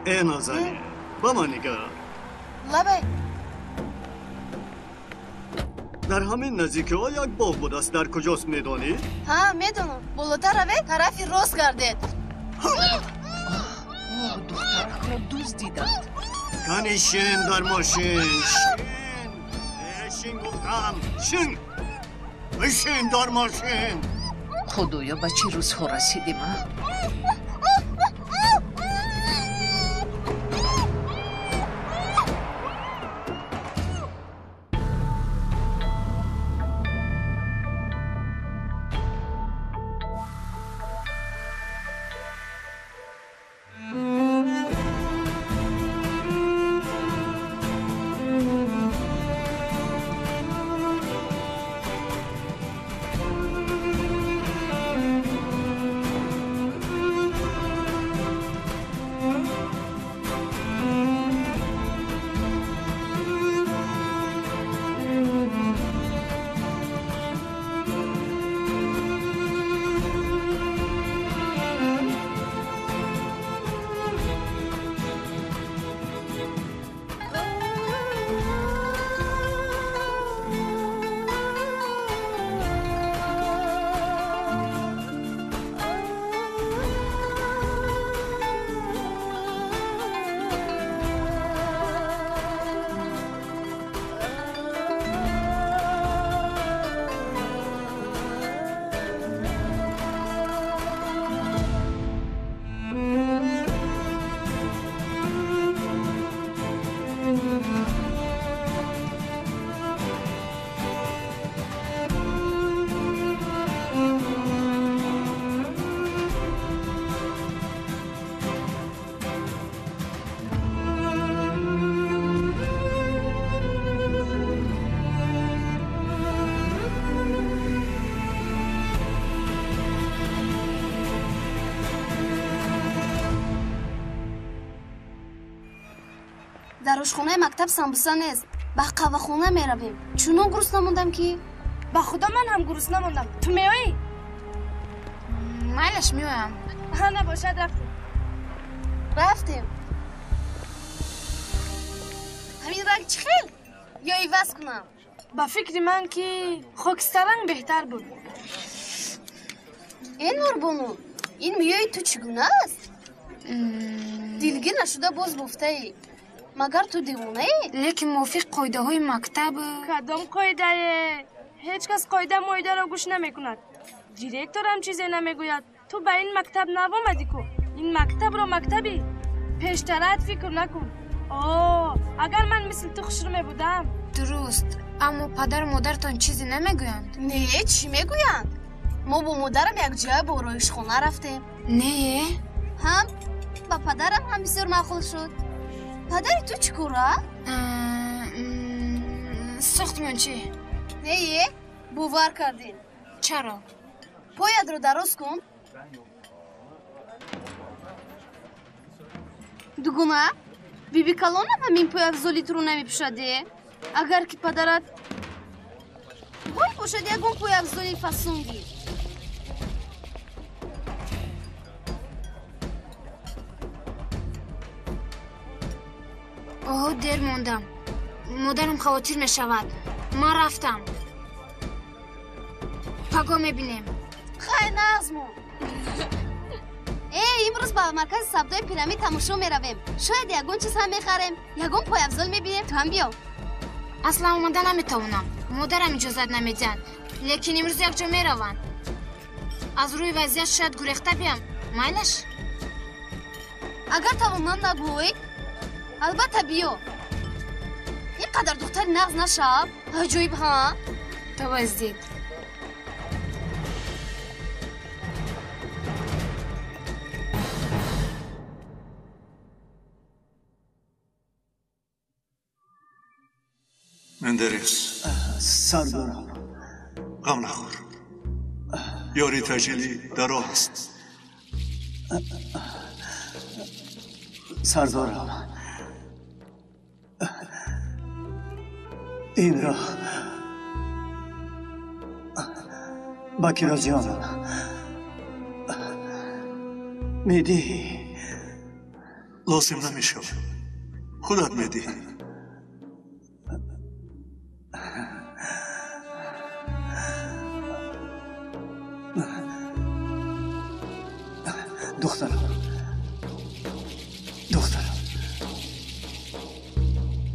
ای نازنین با ما نگاه. لبه در همین نزدیکی ها یک باغ بود است. در کجاست میدانی؟ ها میدونم. بالاتر روی طرفی راست گردید. دخترک را دوست دیدند. کنی شین در ماشین. شین گفتم شین. بشین در ماشین. خدایا به چی روزها رسیدیم ها؟ در آشخانه مکتب سمبوسا نیست. به قهوه‌خانه میرویم. چونون گرسنه موندم که با خدا من هم گرسنه موندم. تو میایی؟ میلش میایم. ها نباشد رفتیم. همین رنگ چی خیل؟ یا ایواز کنم؟ با فکر من که خاکسترنگ بهتر بود. این نوربانو این میای تو چگونه است؟ دیلگیر نشده باز گفته ای. مگر تو دیوانه ای؟ لیکن موافق قاعده های مکتب. کدام قاعده؟ هیچ کس قاعده مایده را گوش نمی کند. دیرکتور هم چیزی نمیگوید. تو به این مکتب نوامدی کو. این مکتب را مکتبی. پیشترت فکر نکن. اگر من مثل تو خوشرو بودم. درست. اما پدر و مادرتان چیزی نمیگویند؟ نه چی میگویند؟ ما با مادرم یک جای با آرایش خانه رفتیم. نه هم با پدرم هم بسیار معقول شد. پدری تو چی کاره؟ ساختمانچی. نه بوار کردین. چرا؟ پاید رو دراز کن. دوگونه بیبی کلان هم همین پای افزالیت رو نمیپوشده. اگر که پدرت وای باشد یکون پای افزالی فسون گیر. دیر موندم. مادرم خواطر می شود. ما رفتم. پگاه می بینیم. خیلی نغزمون. امروز با مرکز سبدای پیرامید تماشا می رویم. شاید یگون چیز هم می خریم. یگون پای افزال می بینیم. تو هم بیا. اصلا اومده نمی توانم. مادرم اجازت نمی دهد. لیکن امروز یک جا می روم. از روی وضعیت شاید گریخته بیام. میلش؟ اگر توانم نگوی البته بیا. اینقدر دختر نغز نشب. عجیب ها؟ تو بازدید. مندرس سردارم غم نخور. یاری تجلی در راه است. سردارم این را بکیرا جانم میدی؟ لازم نمیشه خودت میدهی دخترم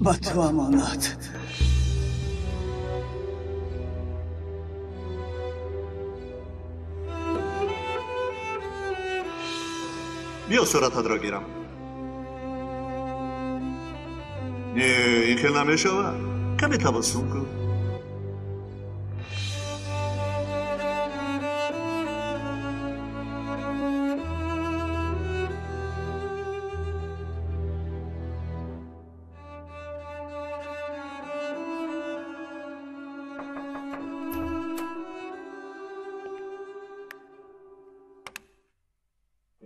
با تو امانت بیا صورتت را گیرم نه این که نمیشه کمی تبسم کن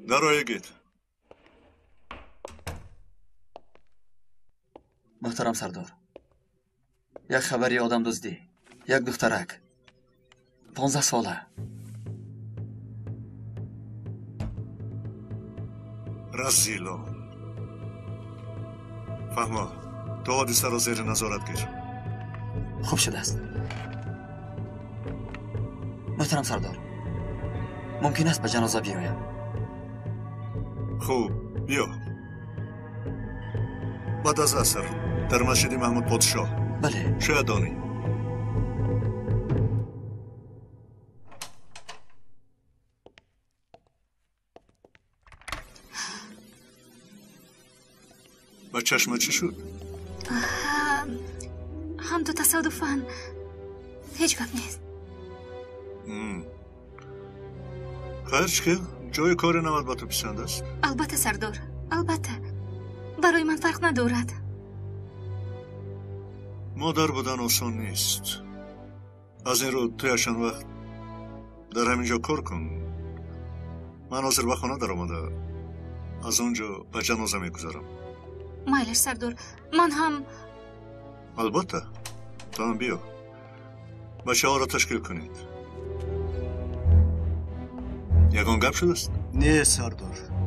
درای گیت محترم سردار یک خبری آدم دزدی یک دخترک 15 ساله رزیلان فهما تو حادثه را زیر نظارت گیر خوب شده است محترم سردار ممکن است به جنازه بیایم خوب بیا بعد از عصر در مسجد محمود پادشاه بله شاید دانی با چشم چی شد؟ هم تو تصادفاً هیچ گپ نیست خرج که جای کار نماد با تو پسند است؟ البته سردار البته برای من فرق ندارد مادر بودن آسان نیست از این رو توی چند وقت در همینجا کار کن من حاضر به خانه در آمده از اونجا به جنازه میگذارم مایلش سردار من هم البته تو هم بیا بچه ها را تشکیل کنید یگان گپ شده است؟ نه سردار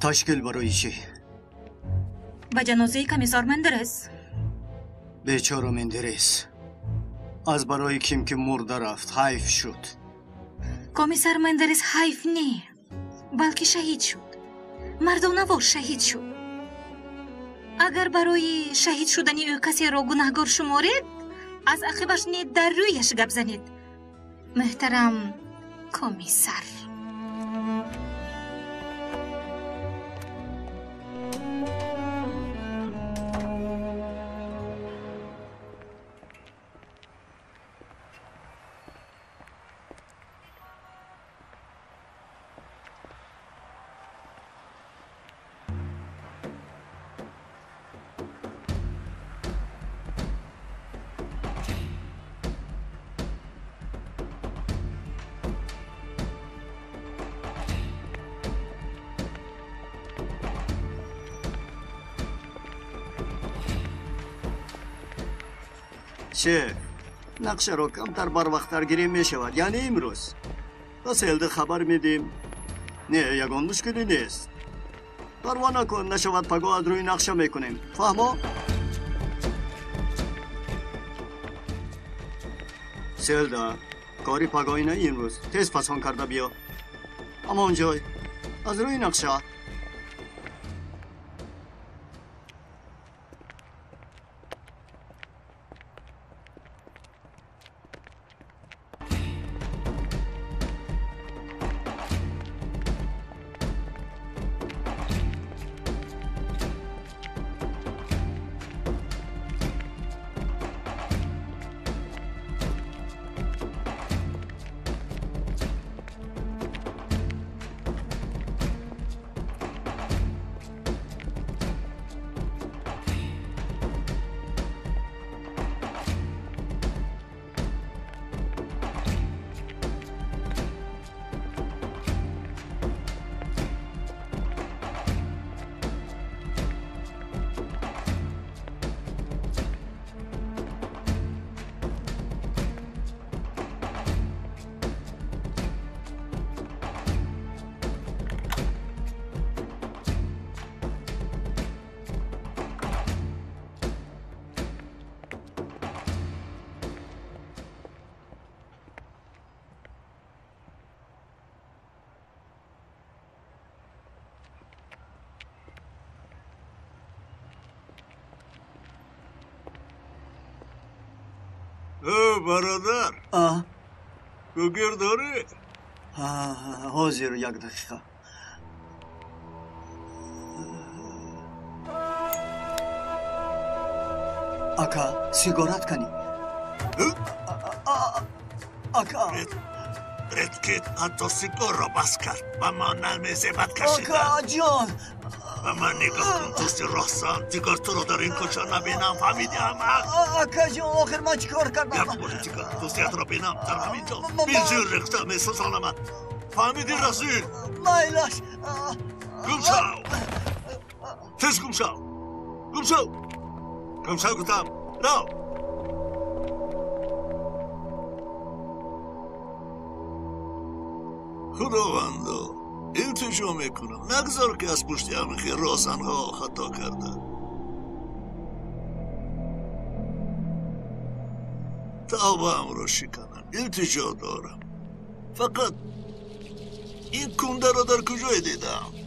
تشکیل برای چی؟ به جنازه کمیسار مندرس بیچاره مندرس از برای کیم که مرده رفت حیف شد کمیسار مندرس حیف نه بلکه شهید شد مردانوار شهید شد اگر برای شهید شدنی او کسی را گناهکار شمارید از عقبش نید در رویش گپ زنید محترم کمیسر چه؟ نقشه رو کمتر بر وقت درگیری می شود یعنی امروز بس الده خبر میدیم نه یگان مشکلی نیست پروا نکن نشود پگاه از روی نقشه میکنیم فهمو؟ سلده کاری پگاهی نه امروز تیز پسان کرده بیا اما اونجای از روی نقشه برادر گوگر داری؟ حاضر یک دقیقه اکا سیگارت کنی اکا ردکت حتی سیگار را بس کرد و ما نلمیزه بد کشیدن اکا جان و من نگاه کن توستی رخصان دیگر تو رو در این کچا نبینم فهمیدی احمق اکا جان آخر من چیکار کردم یک پولیتیکا توستیت را بینم در همینجا بینزیر رخصه می سوزانم فهمیدی رسول مایلاش گمشاو تز گمشاو گمشاو گفتم رو خداوندو التجا میکنم نگذار که از پشت همه رازنها خطا کرده توبه هم را شکنم التجا دارم فقط این کنده را در کجای دیدم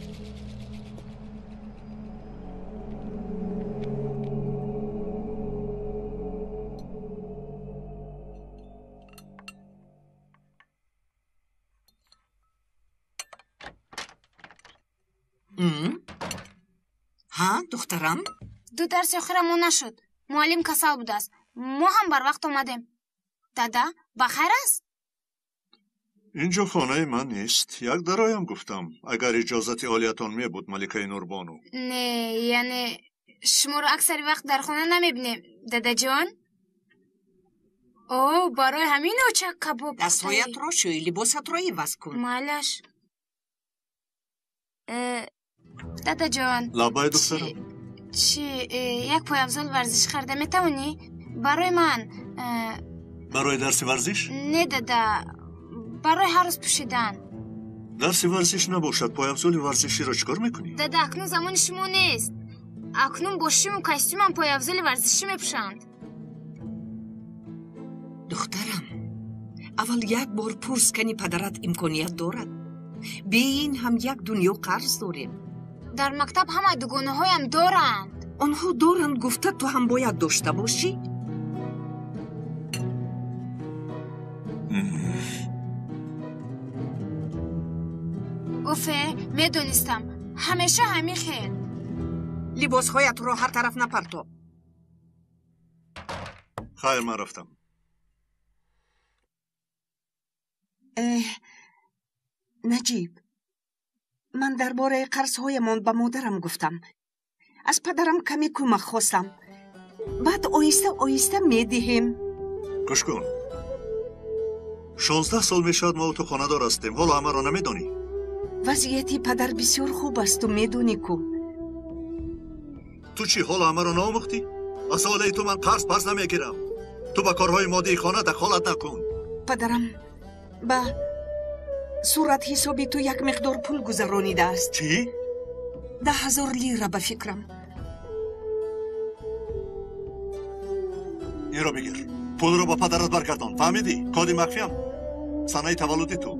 ها دخترم دو درس آخرمون نشد معلم کسل بود است ما هم بر وقت آمدیم دادا بخیر است اینجا خانه من نیست یک درایم گفتم اگر اجازت عالیتان می بود ملکه نوربانو نه یعنی شما رو اکثر وقت در خانه نمیبینیم دادا جان اوه برای همین اوچک کباب دستهایت را شوی لباست را عوض کن مالش دادا جان لبای دخترم چی یک پای افضل ورزش کرده میتونی برای من برای درس ورزش نه دادا برای هر روز پوشیدن درس ورزش نباشد پای افضل ورزشی را چکار میکنی دادا اکنون زمان شما نیست اکنون با شیم و کاستیم هم پای افضل ورزشی میپوشند دخترم اول یک بار پرس کنی پدرت امکانیت دارد بین هم یک دنیا قرض داریم در مکتب همه دوگانه هایم دارند آنها دارند گفته تو هم باید داشته باشی اوفه میدونستم همیشه همین خیر لباسهایت را هر طرف نپرتاب خیر من رفتم نجیب من درباره قرضهایمان به مادرم گفتم از پدرم کمی کمک خواستم بعد آیسته آیسته میدهیم گوش کن 16 سال میشد ما تو خانه دار هستیم حالا همه را نمیدانی وضعیتی پدر بسیار خوب است و میدونی کو تو چی حالا همه را نامختی؟ از حاله تو من قرض پس نمیگیرم تو با کارهای مادی خانه دخالت نکن پدرم با صورت حسابی تو یک مقدار پول گذرانیده است چی؟ 10,000 لیره به فکرم این را بگیر پول رو با پدرت برگردان فهمیدی؟ کادی مخفیم سنه تولدی تو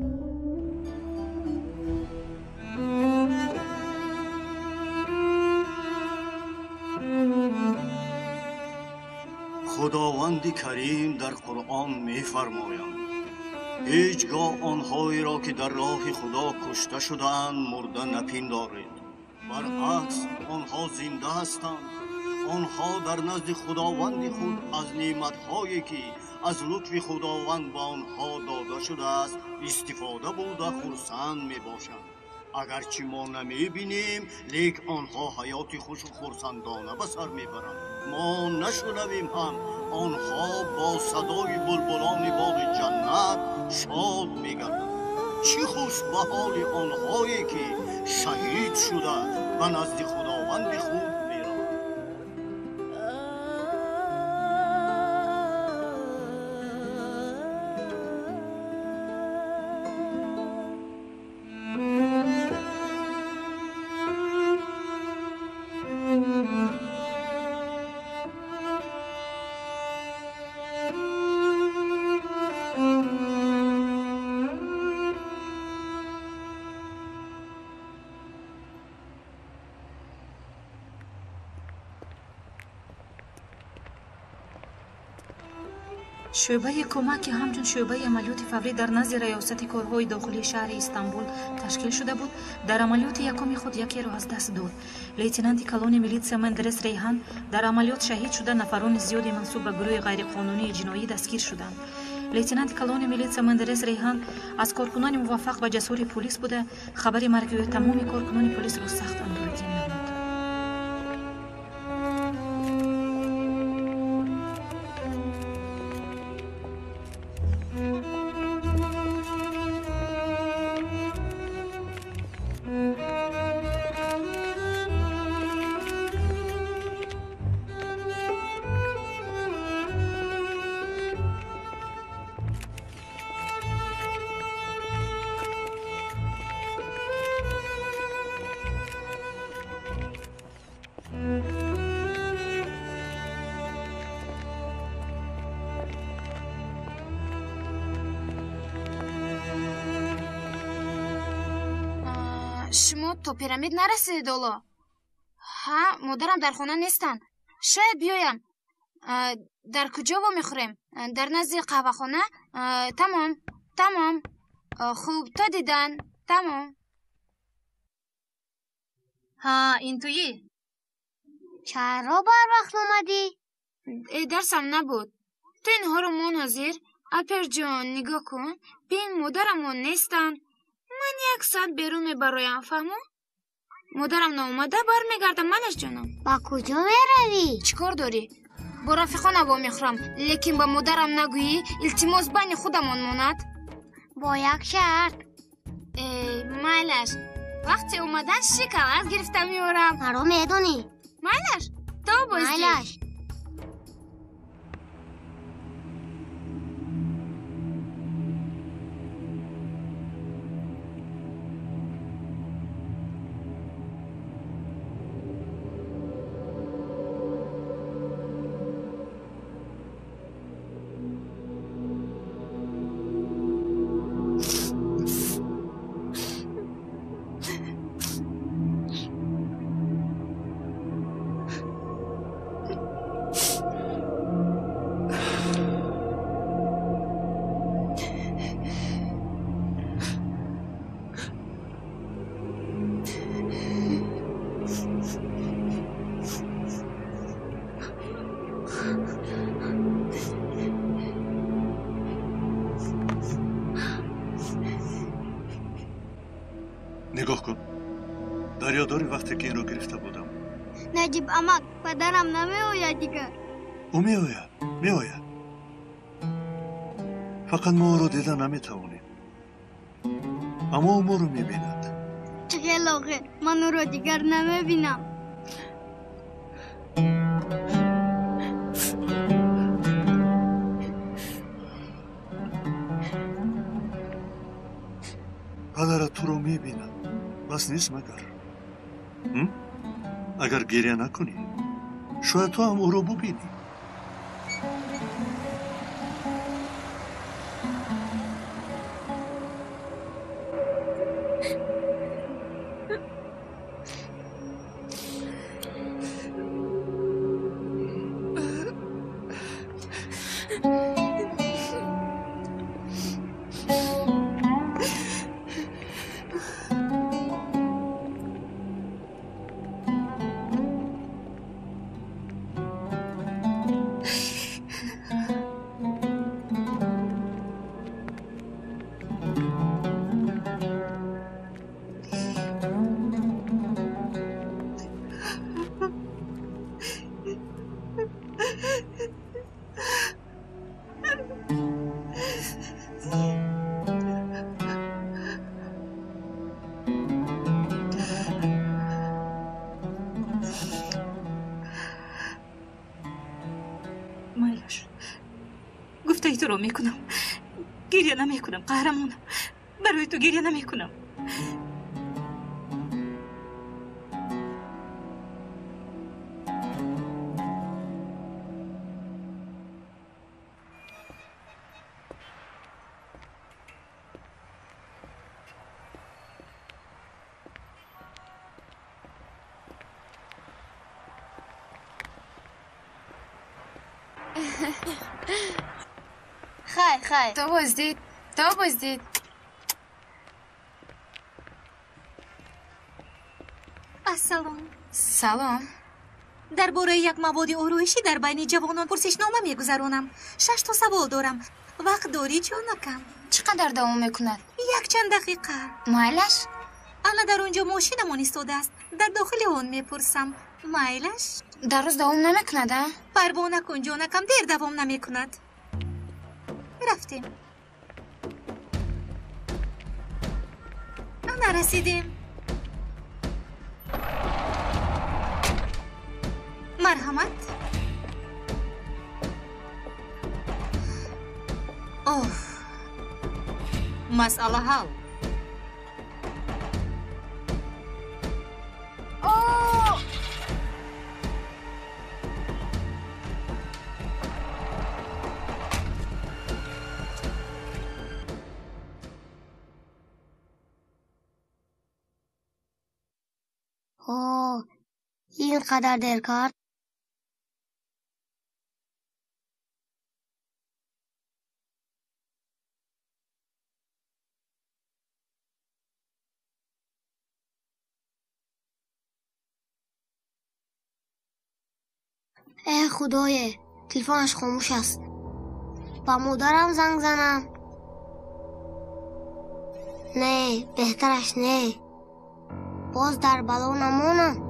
خداوند کریم در قرآن می‌فرماید هیچگاه آنهایی را که در راه خدا کشته شده‌اند مرده نپندارید برعکس آنها زنده هستند آنها در نزد خداوند خود از نعمت‌هایی که از لطف خداوند به آنها داده شده است استفاده بوده خرسند میباشند اگرچه ما نمیبینیم لیک آنها حیات خوش و خرسندانه به سر میبرند ما نشنویم هم آنها با صدای بلبلان باغ جنت شاد میگردند چی خوش به حال آنهایی که شهید شده و نزد خداوند خود شعبه کمک که همچون شعبه عملیات فوری در نزد ریاست کارهای داخلی شهر استانبول تشکیل شده بود، در عملیات یکم خود یکی را از دست داد. لیتنانت کلون میلیتسیا مندرس ریحان در عملیات شهید شده. نفران زیادی منسوب به گروه غیرقانونی جنایی دستگیر شدند. لیتنانت کلون میلیتسیا مندرس ریحان از کارکنان موفق و جسور پلیس بوده. خبر مرگ تمام کارکنان پلیس را سخت اندوهگین نمود. شما تا پیرامید نرسید الا؟ ها مادرم در خانه نیستن. شاید بیایم. در کجا با میخوریم؟ در نزد قهوه خانه؟ تمام. خوب تا دیدن. تمام. ها این تویی؟ چرا بر وقت اومدی؟ درسم نبود. تو اینها رو مناظر اپر جان نگاه کن. بین مادرمون نیستن. من یک ساعت بیرون میبرایم فهمو؟ مادرم ناومده برمیگردم منش جانم. با کجا میروی؟ چیکار داری؟ با رفیقانم با میخورم لیکن با مادرم نگویی التماس بین خودمون ماند. با یک شرط. مایلش وقتی اومدن شکلات گرفتم میارم. مرا میدونی؟ مایلش تو بازی. مایلش نگاه کن. دریاداری وقتی که این رو گرفته بودم. نجیب اما پدرم نمیآید دیگر. او میآید. فقط ما رو دیدن نمیتوانیم. اما او ما رو میبیند. خیلی آخه من او رو دیگر نمیبینم. پدرت تو رو میبیند. بس نیست مگر؟ اگر گریه نکنی شاید تو هم او رو ببینی. تو رو میکنم. گریه نمیکنم قهرمانم. برای تو گریه نمیکنم. خیر تو بازدید سلام. درباره یک مواد آرایشی در بین جوانان پرسشنامه میگذرانم. 6 تا سوال دارم. وقت داری جانکم؟ چقدر دوام میکند؟ یک چند دقیقه. مایلش؟ الان در اونجا ماشینمون ایستاده است. در داخل اون میپرسم. مایلش؟ در روز دوام نمیکند؟ پروا نکن جانکم، دیر دوام نمیکند. رفتیم. نرسیدیم. مرحمت. مسئله حل. اینقدر دیر کرد. ای خدایه، تلفنش خاموش است. با مادرم زنگ زنم. نه، بهترش نه. باز در بلا نمونم.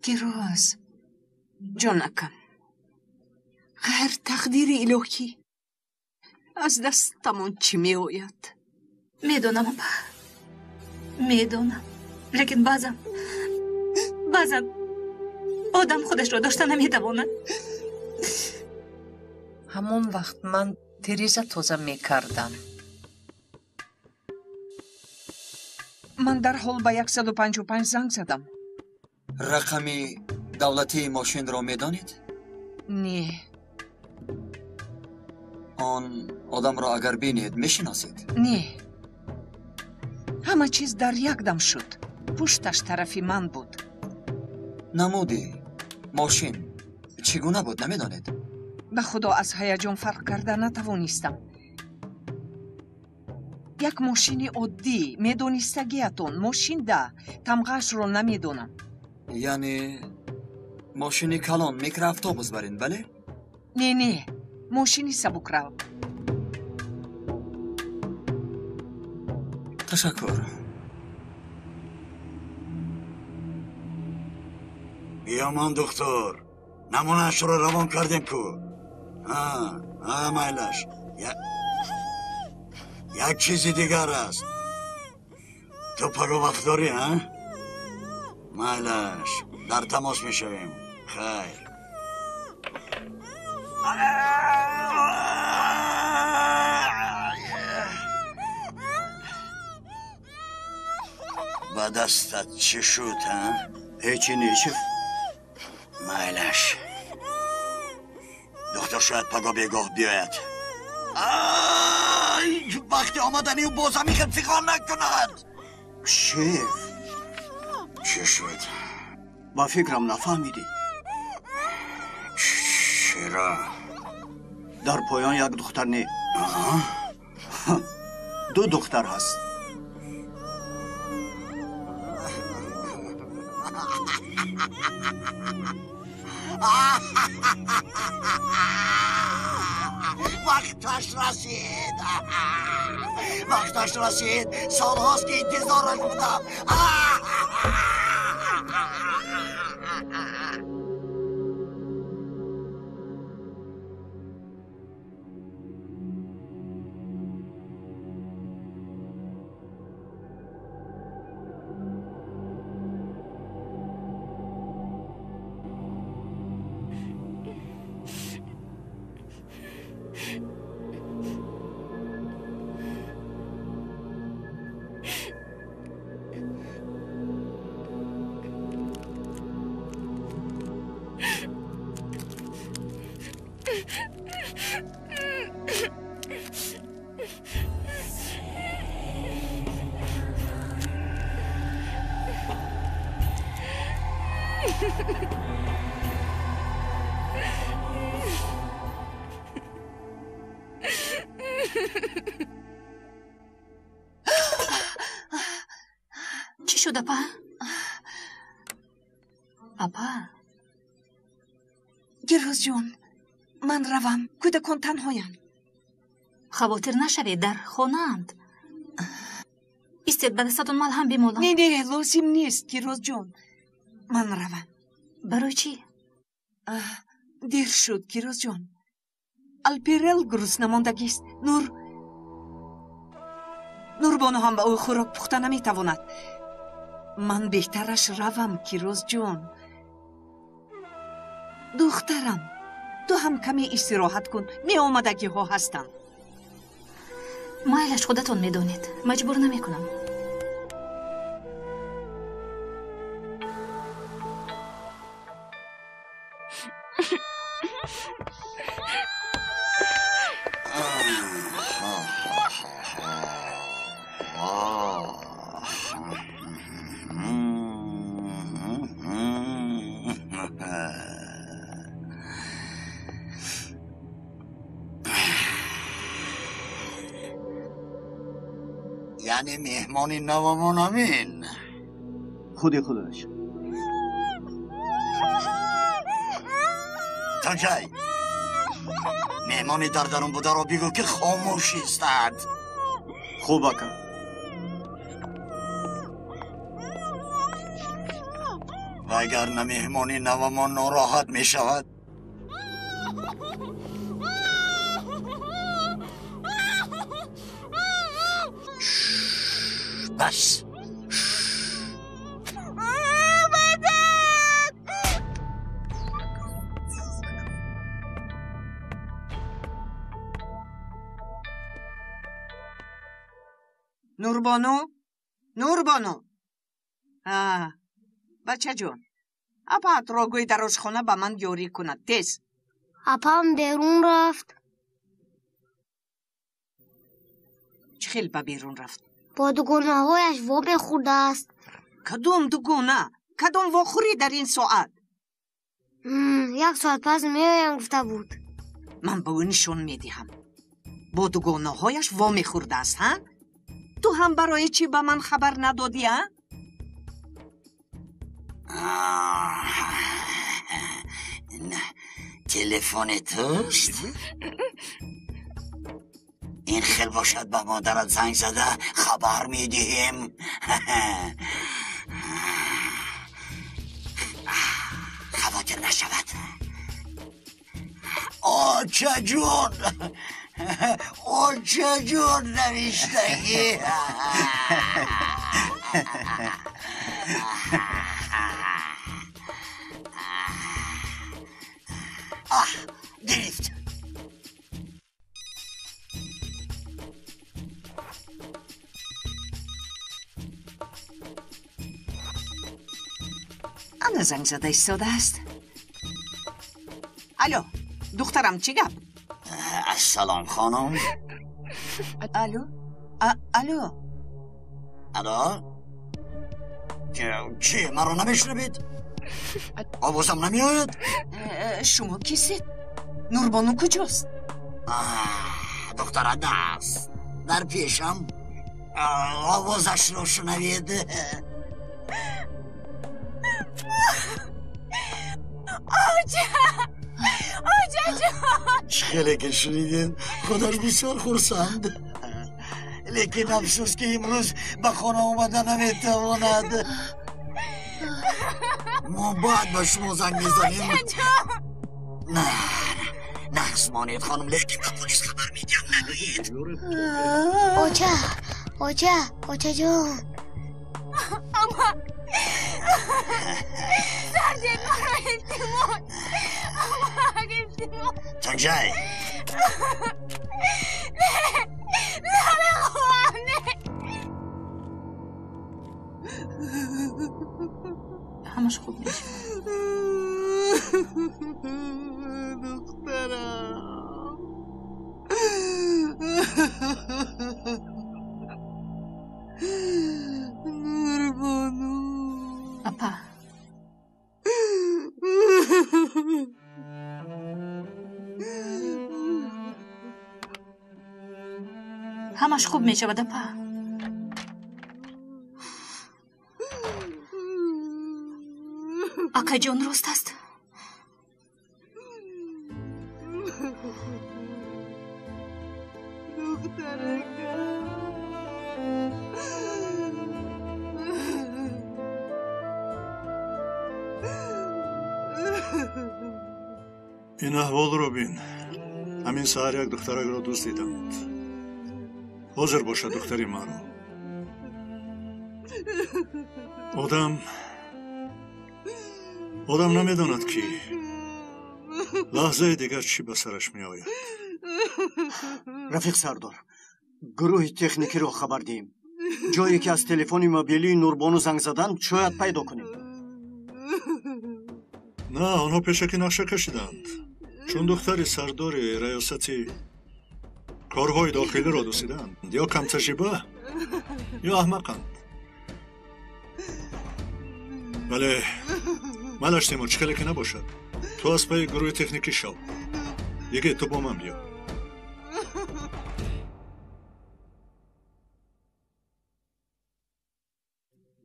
گراز جانکم، غیر تقدیر الهی از دستمون چی می آید؟ میدونم اما میدونم، لیکن بعضا آدم خودش رو داشته نمیتواند. همون وقت من تریزه تازه می کردم. من در حال به 155 زنگ زدم. رقمی دولتی ماشین را می دانید؟ نه. آن آدم را اگر بینید می شناسید؟ نه. همه چیز در یک دم شد. پشتش طرفی من بود. نمودی ماشین چگونه بود نمی دانید؟ به خدا از هیجان فرق کرده نتوانستم. یک ماشین عادی میدونستگیتون، ماشین ده تمغش رو نمیدونم. یعنی ماشین کلان میکرواتوبوس برین بله؟ نه ماشینی سبکرو. تشکر. بیامان دکتر، نمونهش رو روان کردیم کو. مایلش یک چیزی دیگر است. تو پگو وقت داری ها؟ مایلش در تماس میشویم. خیر. با دستت چی شد ها؟ هیچی نیست. مایلش دکتر شاید پگاه بگاه بیاید. وقتی آمدنی و بازم میخواد فکر نکند. شیف چی شد؟ با فکرم نفهمیدی. چرا؟ در پایان یک دختر نه، دو دختر هست. وقتش رسید. سال هاست که انتظارش بودم. шуд, апа? Апа? گیروزجون من روم کودکان تنهایم. خاطر نشوید در خانه‌اند. ایستید به دستتون ملهم بیمولم. نه لازم نیست گیروزجون. من روم. برای چی؟ دیر شد گیروزجون. الپیرل گرسنه ماندگی است. نوربانو هم به او خوراک پخته نمیتواند. من بهترش روم گیروزجون. دخترم تو هم کمی استراحت کن. می آمدگی ها هستند. مایلش خودتون میدونید. مجبور نمیکنم. یعنی مهمانی نوامون امین خودش تنجای مهمانی در درون بوده رو بگو که خاموش ایستد. خوب اکا. و اگر نه مهمانی نوامون ناراحت می شود بس نوربانو بچه جون اپا اتراگوی در آشخانه به من یاری کند تیز. اپام بیرون رفت. چه خیلی به بیرون رفت؟ با دوگونه هایش وا بخورده است. کدوم دوگونه؟ کدوم واخوری در این ساعت؟ 1 ساعت پس میایم گفته بود. من به او نشون میدهم. با دوگونه هایش وا میخورده است ها؟ تو هم برای چی به من خبر ندادی ها؟ نه تلفن توست؟ این خیلی باشد به مادرت زنگ زده خبر میدیم. خواطر نشود. آچه جون نوشتگی. گرفت. انا زنگ زده ایستاده است. الو دخترم چی گپ؟ سلام خانم. الو چی مرا نمیشنوید؟ آوازم نمیآید؟ شما کیستید؟ نوربانو کجاست؟ دختر است در پیشم. آوازش رو شنوید؟ آجا جان خیلی که شنیدین خودش بسیار خورسند. لیکن افسوس که امروز به خانه آمده نمیتواند. ما باید به شما زنگ میزنیم. نه نخزمانید خانم، لیکن به پلیس خبر میدیم نگویید. اوچه جان. اما سردین مرا التماس. تنجای نه بخوام همش خوب میشه. دخترم نوربانو. اپا همش خوب میشه. اپا акаҷон рост аст. این احوال رو بین. همین سهر یک دخترک را دوست دیدند. حاضر باشه دختری ما رو. آدم نمیداند که لحظه دیگر چی به سرش می آید. رفیق سردار، گروه تکنیکی رو خبر دیم. جایی که از تلفن موبیلی نوربانو زنگ زدند شاید پیدا کنیم. نه، آنها پیشکی نقشه کشیدند. چون دختری سردار ریاستی کارهای داخلی را دوستیدند. یا کم تجربه یا احمقند. بله ملش تیمور چکلی که نباشد. تو از پای گروه تکنیکی شو. دیگه تو با من بیا.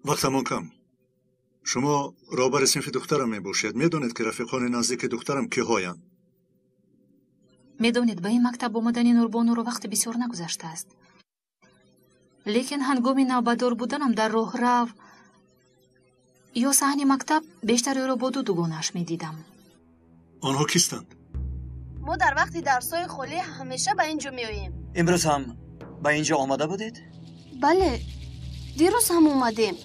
وقتمون کم. شما رهبر صنف دخترم می باشید. میدونید که رفیقان نزدیک دخترم کی هایند؟ медонед ба ин мактаб омадани нурбонуро вақти бисёр нагузаштааст. лекин ҳангоми навбатдор буданам дар роҳрав ё саҳни мактаб бештар ӯро бо ду дугонааш медидам. онҳо кистанд? мо дар вақти дарсҳои холӣ ҳамеша ба ин ҷо меоем. имрӯз ҳам ба ин ҷо омада будед? бале, дирӯз ҳам омадем.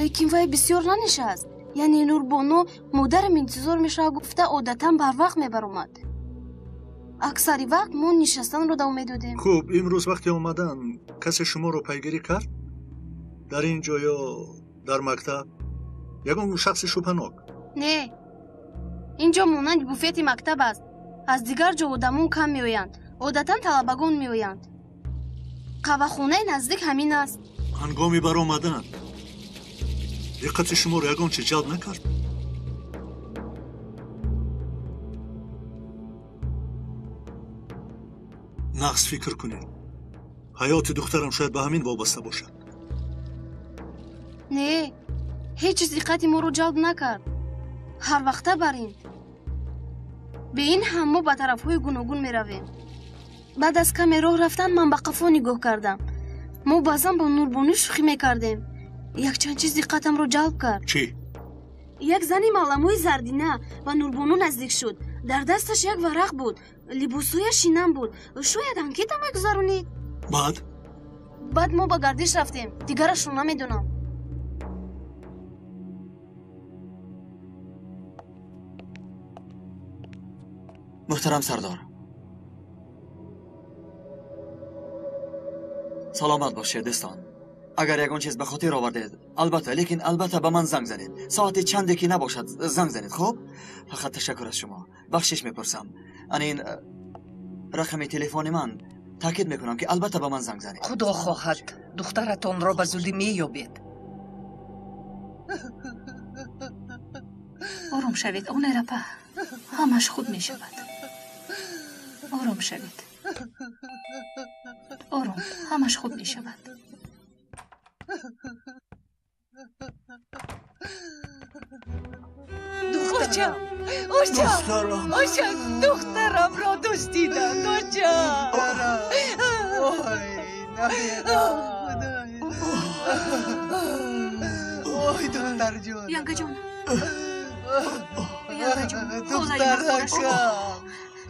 лекин вай бисёр нанишаст. яъне нурбону модарам интизор мешавад гуфта одатан барвақт мебаромад. аксари вақт мо нишастанро давом медодем. хуб, имрӯз вақти омадан касе шуморо пайгирӣ кард? дар ин ҷо ё дар мактаб? ягон шахси шубҳанок? не, ин ҷо монанди буфети мактаб аст. аз дигар ҷо одамон кам меоянд. одатан талабагон меоянд. қаҳвахонаи наздик ҳамин аст. ҳангоми баромадан диққати шуморо ягон чиз ҷалб накард? нағз фикр кунед. ҳаёти духтарам шояд ба ҳамин вобаста бошад. не, ҳеҷ чиз диққати моро ҷалб накард. ҳарвақта бар ин. бе ин ҳам мо ба тарафҳои гуногун меравем. баъд аз каме роҳ рафтан ман ба қафо нигоҳ кардам. мо баъзан бо нурбонӣ шӯхӣ мекардем. якчанд чиз диққатамро ҷалб кард. чӣ? як зани маъламои зардина ба нурбону наздик шуд. дар дасташ як варақ буд. либосҳояш шинам буд. шояд анкета мегузаронид. баъд мо ба гардиш рафтем. дигарашро намедонам. муҳтарам сардор, саломат бошед дӯстон. агар ягон чиз ба хотир овардед, албатта ба ман занг занед. соати чанде ки набошад занг занед. хуб, фақат ташаккур аз шумо. бахшиш мепурсам. анин рақами телефони ман таъкид мекунам ки албатта ба ман занг занед. худо хоҳад духтаратонро ба зудӣ меёбед. ором шавед онерапа, ҳамаш худ мешавад. ором шавед. ором, ҳамаш худ мешавад. دخترم دخترمро دوست دیدم. دختر جان янга ҷон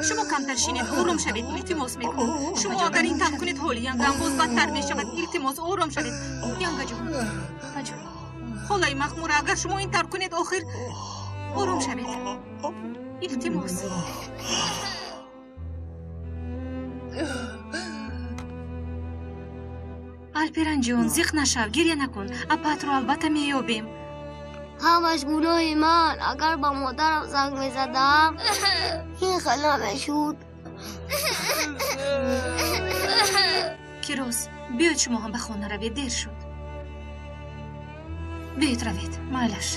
шумо камтар шинед. ором шавед, илтимос мекунам. шумо агар ин тавр кунед ҳоли янгам боз бадтар мешавад. илтимос ором шавед. янга ҷон, холаи махмура, агар шумо ин тавр кунед охир ором шавед. илтимос. алперан ҷон, зиқ нашав, гирья накун. апатро албатта меёбем. ҳамаш гуноҳи ман. агар ба модарам занг мезадам ин хел намешуд. кирос, биёед шумо ҳам ба хона равед. дер шуд. биёед равед. майлаш.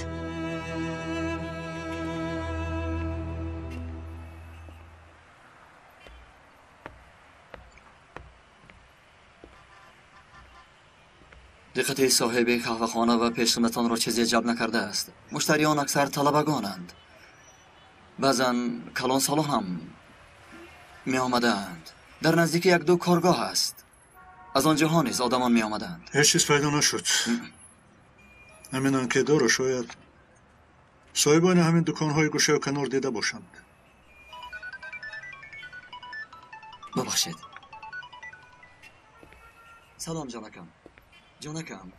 دقت صاحب قهوه‌خانه و پیشخدمتان را چیزی جلب نکرده است. مشتریان اکثر طلبگانند. بعضا کلان سالان هم می آمدند. در نزدیکی یک دو کارگاه است. از آنجاها نیز آدمان می آمدند. هیچ چیز پیدا نشد. همین که دارو شاید صاحبان همین دکان‌های گوشه و کنار دیده باشند. ببخشید. سلام جانکم. جانکم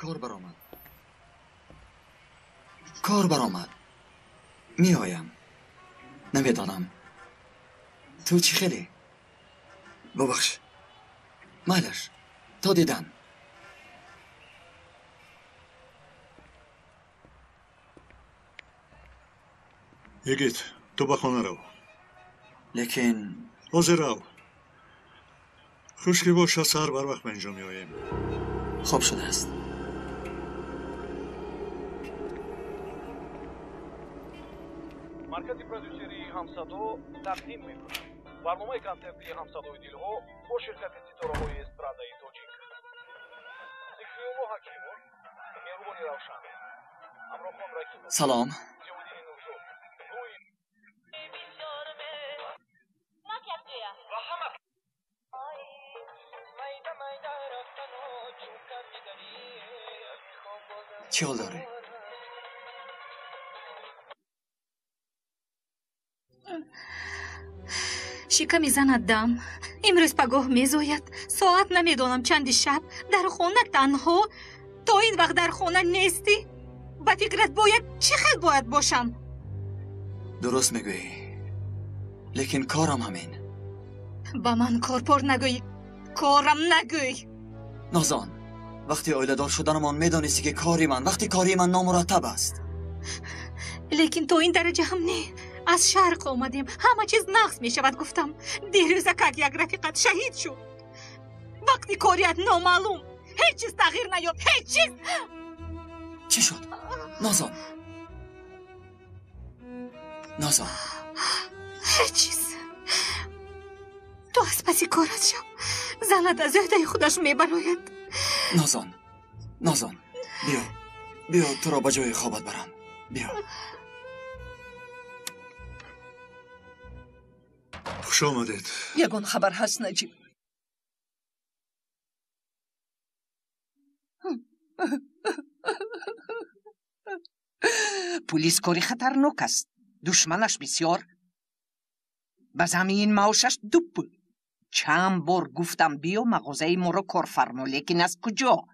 کار برآمد. می آیم. نمیدانم. تو چی خیلی؟ ببخش. مایلش. تا دیدن. یگیت تو به خانه رو. لیکن حاضر رو. خوشکی باشه سر بر وقت به اینجا می آییم. خوب شده است. مرکز پرودوسری همصدا تقدیم می‌کند. برنامه کنسرتی همصدای دلها با شرکت ستاره‌های استرادای تاجیک. سیکریومو حکیمون، مهربانی روشن. امروخان رکیب. سلام. چی حال داری؟ شکمی زند دم. امروز پگاه میزاید. ساعت نمیدانم چندی شب. در خانه تنها. تا این وقت در خانه نیستی؟ با فکرت باید چه خیلی باید باشم؟ درست میگویی. لیکن کارم همین. با من کار نگوی. کارم نگوی. نازان وقتی آیله دار شدنمان میدانستی که وقتی کاری من نامرتب است. لیکن تو این درجه هم نه. از شرق آمدیم. همه چیز نقص می شود. گفتم دیروز یک رفیقت شهید شد. وقتی کاریت نامعلوم. هیچ چیز تغییر نیافت. هیچ چیز. چی شد؟ نازان هیچ چیز. تو از پسی کارت شو. زند از عهده خودش میبراید. نازان بیا تو را به جای خوابت برم. بیا. خوش آمدید. یگان خبر هست نجیب. پلیس کاری خطرناک است. دشمنش بسیار. به زمین ماشش دوب. چند بار گفتم بیا مغازه ما را کار فرما، لیکن از کجا؟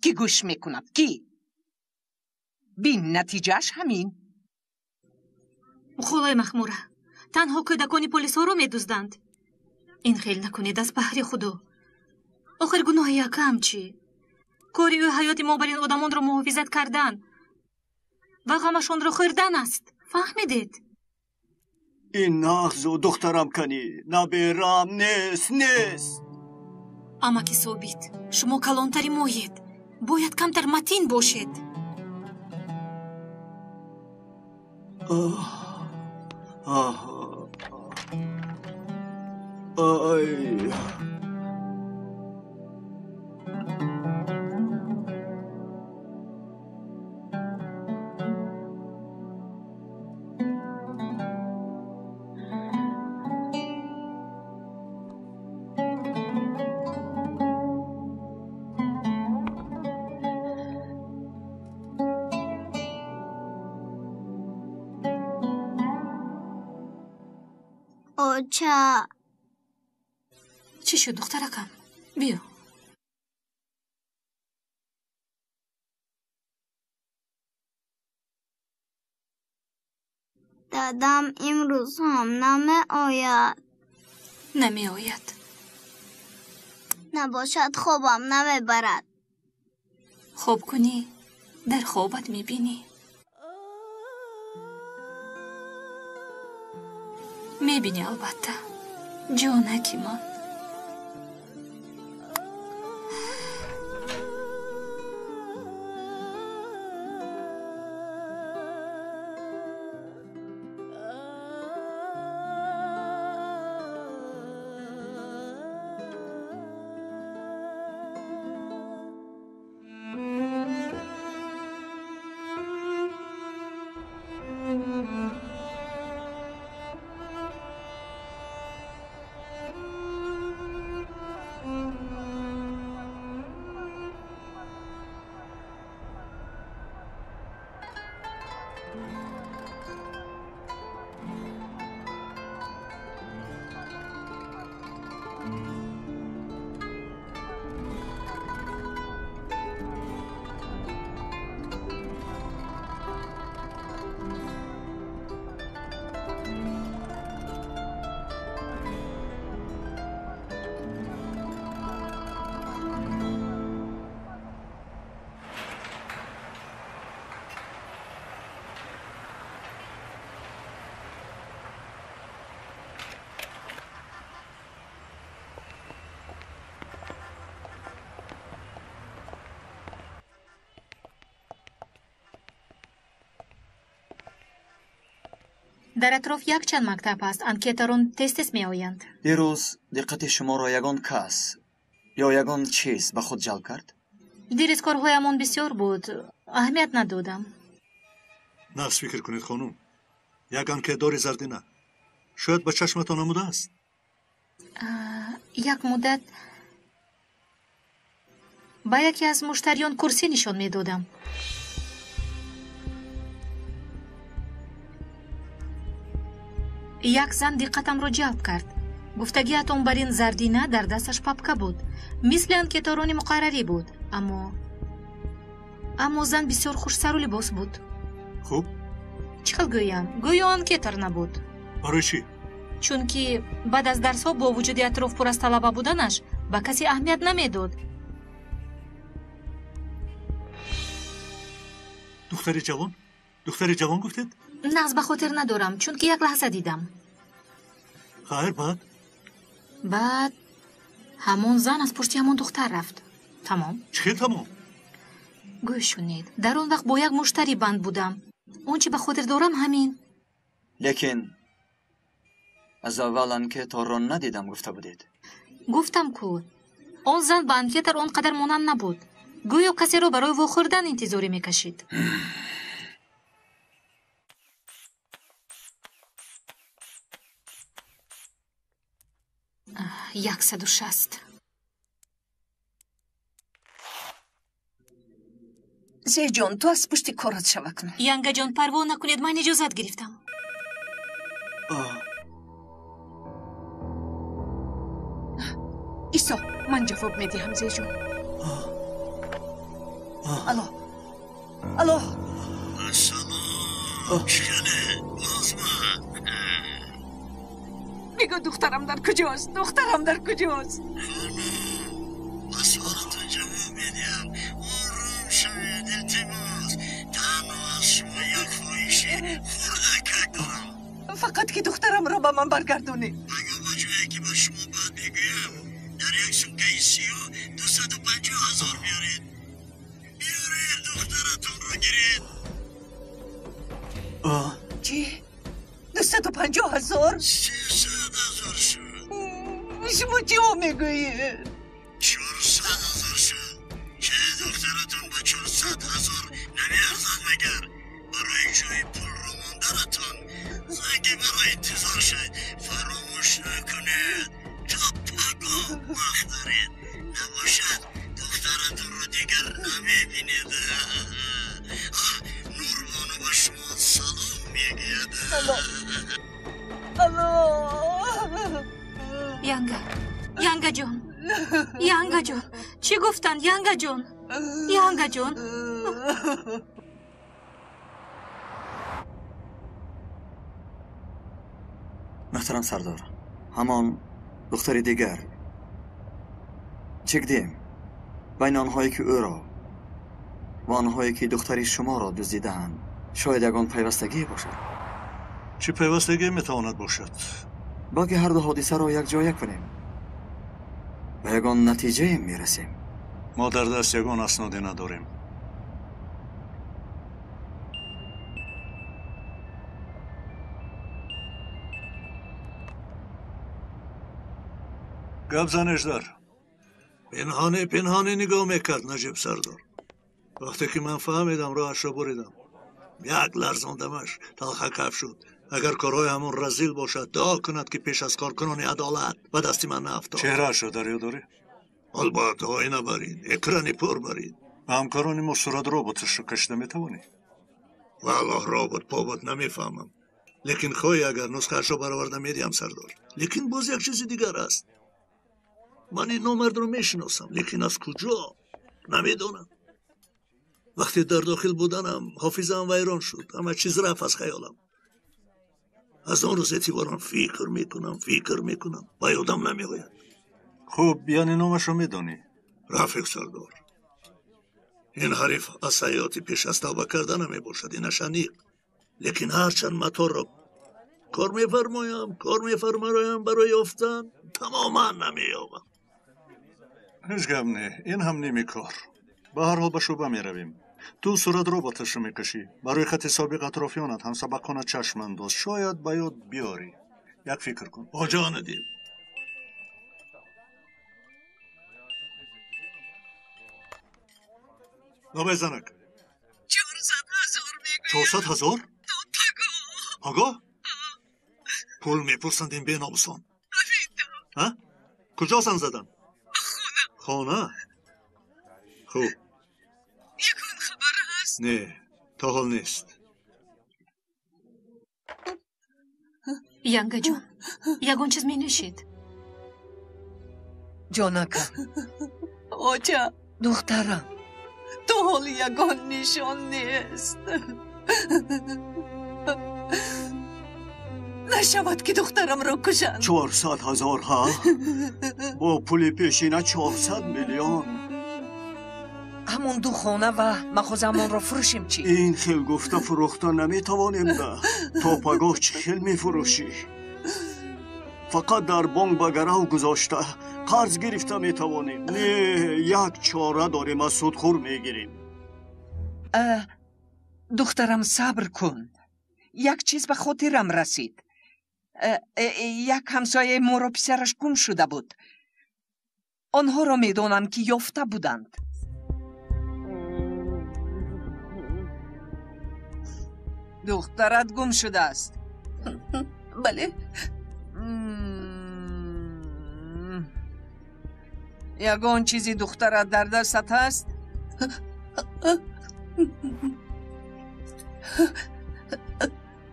کی گوش میکند؟ کی؟ بین نتیجهش همین. خدای مخموره. تنها کودکان پلیس ها رو میدزدند. این خیل نکنید از بحر خدا. آخر گناه یکم چی؟ کاری و حیات ما بر این آدمان رو محافظت کردن و غمشون رو خوردن است. فهمیدید؟ این نغز و دخترم کنی نبیرم نیست. اما که ثابت شما کلانتری مایید. باید کمتر متین باشید. آی اوچا چی شد دخترکم؟ بیا. دادم امروز هم نمی آید. نباشد خوابم نمیبرد. خواب کنی در خوابت میبینی. میبینی البته جانکی من. در اطراف یک چند مکتب است. انکیترون تست می آیند. دیروز دقت شما را یگان کس یا یگان چیز به خود جلب کرد؟ دیروز کارهایمان بسیار بود. اهمیت ندادم. نفس فکر کنید خانم. یگان که داری زردینه. شاید به چشمتان نموده است. یک مدت با یکی از مشتریان کرسی نشان می دادم. یک زن دقتم را جلب کرد. گفتگیتان بر این زردینه در دستش پاپکه بود. مثل انکیترون مقرری بود. اما زن بسیار خوش سر و لباس بود. خوب؟ چقدر گویم؟ گویا انکیتر نبود. برای چی؟ چون که بعد از درس ها با وجود اطراف پر از طلبه بودنش به کسی اهمیت نمیداد. دختری جوان گفتید؟ نقص به خاطر ندارم چون که یک لحظه دیدم. خیر بعد همون زن از پشتی همون دختر رفت. تمام؟ چه تمام؟ گوش شنید. در اون وقت با یک مشتری بند بودم. اون چی به خاطر دارم همین. لیکن از اول انکیتر را ندیدم گفته بودید. گفتم که اون زن به انکیتر اونقدر مانند نبود. گویا کسی رو برای واخوردن انتظاری میکشید. 160. زی جان تو از پشت کارت شوه کن. ینگه جان پروا نکنید من اجازت گرفتم. ایسا من جواب میدیم زی جان. الو سلام چیه آزمان میگو دخترم در کجاست؟ دخترم در کجاست؟ سوالتون جواب میدیم آروم شوید التماس تنها از شما یک خواهشی خردکک دارم فقط که دخترم را به من برگردونی. اگه با جایی که با شما باید بگویم در یک سوکه سیاه 250,000 بیارید دخترتون رو گیرید. چی؟ 250,000؟ 300,000 شد. شما چی میگویی؟ 400,000 شد. چه دخترتون با 400,000 نمیارزد مگر؟ برای جای پول رو ماندنتون زنگی برای انتظار شد فراموش نکنید تا پگاه وقت دارید نباشد دخترتون رو دیگر نمیبینید. نوربانو با شما سلام میگید. ینگه جان چی گفتن ینگه جان؟ محترم سردار همان دختری دیگر چکدیم بین آنهایی که او را و آنهایی که دختری شما را دزدیدند شاید یگان پیوستگی باشد. چه پیوستگی میتواند باشد؟ باقی هر دو حادثه را یک جای کنیم و یگان نتیجه میرسیم. ما در دست یگان اسنادی نداریم. گپ زنش در پنهانه نگاه میکرد نجیب سردار. وقتی که من فهمیدم راهش را بریدم یک لرزاندمش تلخه کف شد. اگر کارهای همون رزیل باشد دعا کند که پیش از کارکنان عدالت به دست من نفتاد. چهرهش را در یاد داری؟ البته آینه برید اکرانی پر برید. همکاران ما صورت رابطش رو کشیده میتوانی؟ والله رابط پابط نمیفهمم لیکن خواهی اگر نسخهش رو برآورده میدیم سردار. لیکن باز یک چیز دیگر است. من این نامرد رو میشناسم لیکن از کجا نمیدونم. وقتی در داخل بودنم حافظم ویران شد. همه چیز رفت از خیالم. از آن روز اعتبارم فکر میکنم و یادم نمیآید. خب یعنی نامش رو میدانی؟ رفیق سردار این حریف از سیاحتی پیش از توبه کردن نمی باشد. این شنیق لیکن هرچند مطار را کار میفرمایم برای یافتن تماما نمییابم. هیچ گپ نه این هم نیمی کار. به هر حال به شعبه می رویم. تو صورت رو با تشو میکشی. برای خط سابق اطرافیانت هم سبقانه چشم انداز. شاید بیاد بیاری. یک فکر کن. با جان دل. نوبه زنک. 400,000 میگه. 400,000؟ پگاه؟ پول میپرسند این بی ناموسان. ها؟ کجا زنگ زدن؟ خانه. خوب. یکون خبر هست؟ نه تا حال نیست. янга ҷон ягон чиз менӯшед. ҷонака оҷа духтарам то ҳоли ягон нишон нест. нашавад ки духтарамро кушанд. 400,000 ها؟ با پول پیشینه 400 میلیون. ҳамон ду хона ва мағозаамонро фурӯшем чӣ? این خیل گفته فروخته نمیتوانیم ده. تا پگاه چه خیل میفروشی؟ فقط در بانک به گرو گذاشته قرض گرفته میتوانیم. نه یک چاره داریم از سودخور میگیریم. دخترم صبر کن. یک چیز به خاطرم رسید. یک همسایه ما را پسرش گم شده بود. آنها را میدانم که یافته بودند. دخترت گم شده است. بله. یگان چیزی دخترت در دستت هست؟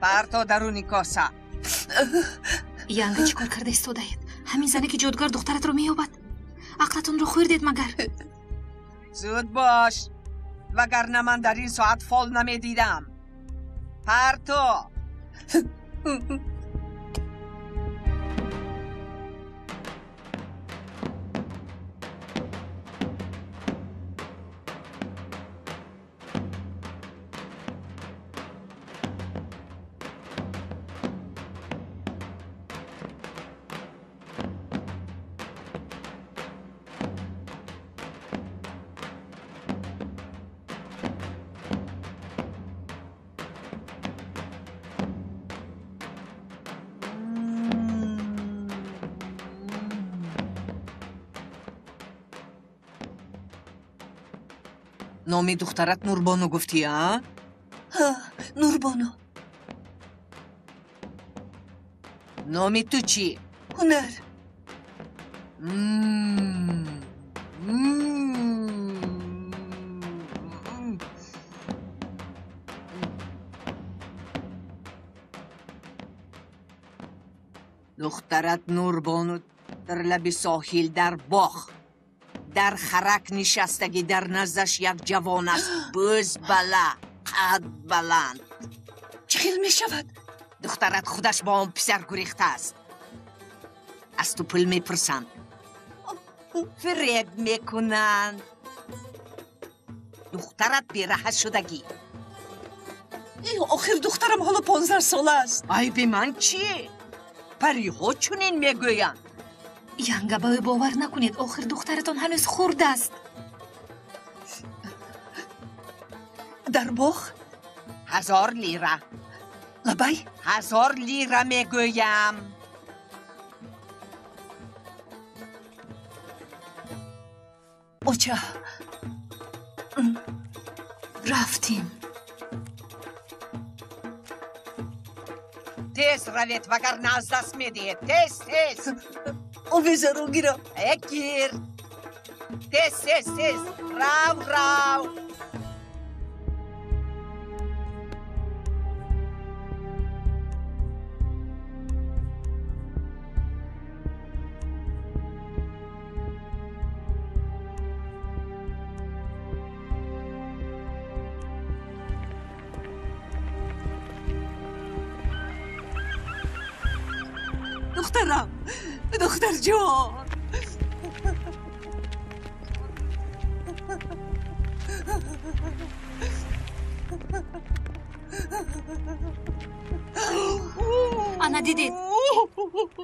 парто даруни коса. янга чӣ кор карда истодаед? ҳамин зане ки ҷодугар духтаратро меёбад? ақлатонро хӯрдед магар? зуд бош, вагарна ман дар ин соат фол намедидам. парто. номи духтарат Нурбону гуфтӣ, а? Ҳа, Нурбону. номи ту чӣ? Ҳунар. دخترت نوربانو در لب ساحل در باغ در خرک نشستگی در نزدش یک جوان است. بز بلا قد بلند. چه خیل می شود؟ دخترت خودش با اون پسر گریخته است. از تو پول می پرسند. فریب می کنند. دخترت بیره شدگی. آخر دخترم حالا 15 ساله است. ای به من چی؟ پری ها چونین می گویند. янга ба ӯ бовар накунед. охир духтаратон ҳанӯз хурд аст. дар боғ 1000 лира. лабай 1000 лира мегӯям. оча рафтем. тез равед вагарна аз даст медиҳед. тез тез. Овезаро гирам. Гир. Тез, тез, тез. Рав, рав. دخترم. دختر جان. ана дидед.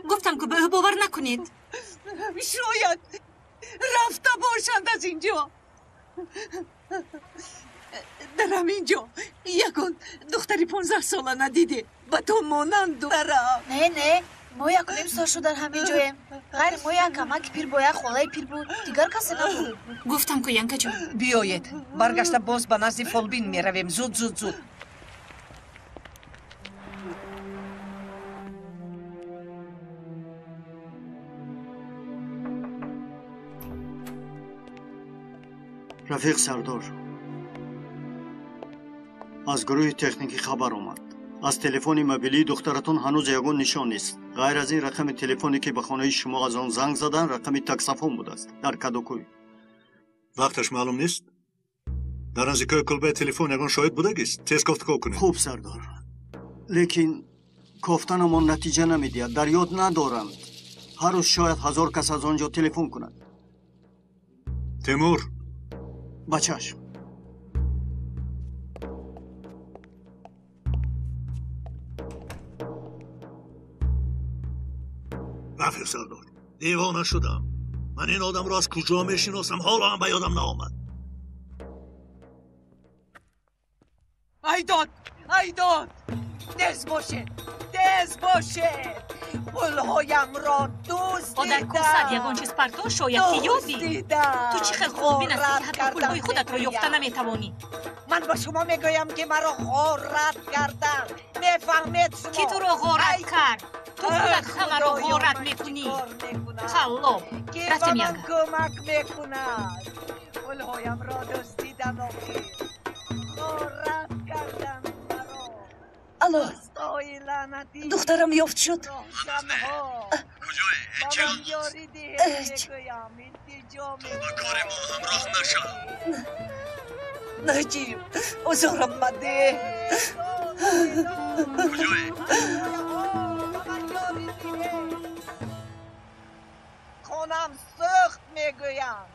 гуфтам ки ба ӯ бовар накунед. шояд рафта бошанд аз ин ҷо. در همینجا یکون دختری 15 ساله ندیده با تو مانند دارم. نه ما یک نیم سال شد در همین جایم. غیر ما یک کمک پیر با یک خالای پیر بود، دیگر کسی نبود. گفتم که ینکا جون بیایید برگشته باز به نزد فالبین میرویم. زود رفیق سردار، از گروه تکنیکی خبر اومد. از تلفن موبیلی دخترتون هنوز یگون نشان نیست. غیر از این رقم تلفنی که به خانه شما از آن زنگ زدن رقم تکسفون بوده است در کدوکوی. وقتش معلوم نیست؟ در نزدیکای کلبه تلفن یگون شاهد بودگیست. تیز گفتگو کنید. خوب سردار، لیکن گفتنمان نتیجه نمیدهد. در یاد ندارم. هر روز شاید 1000 کس از آنجا تلفن کند. تیمور بچه‌ش رفیق سردار، دیوانه شدم. من این آدم را از کجا میشناسم؟ حالا هم به یادم نآمد. ایداد تیز باشه قلهایم را دوست با در کوسد یگان چیز پرتو شاید که یابی. تو چی خیلی خوبین هستی که حتی قلهای خودت را یافته نمیتوانی. من با شما میگویم که مرا غارت کردن. میفهمید شما؟ کی تو را غارت کرد؟ تو خودت همه را غارت میکنی. خلاب رفتیم ینگا کمک میکند. قلهایم را دزدیدم آخیر. غارت کردن مرا. الو دخترم یافت شد. کجایی؟ چند تو با کار ما همراه نشو. نجیب حضورم مده. کجایی؟ خونم سخت میگویم.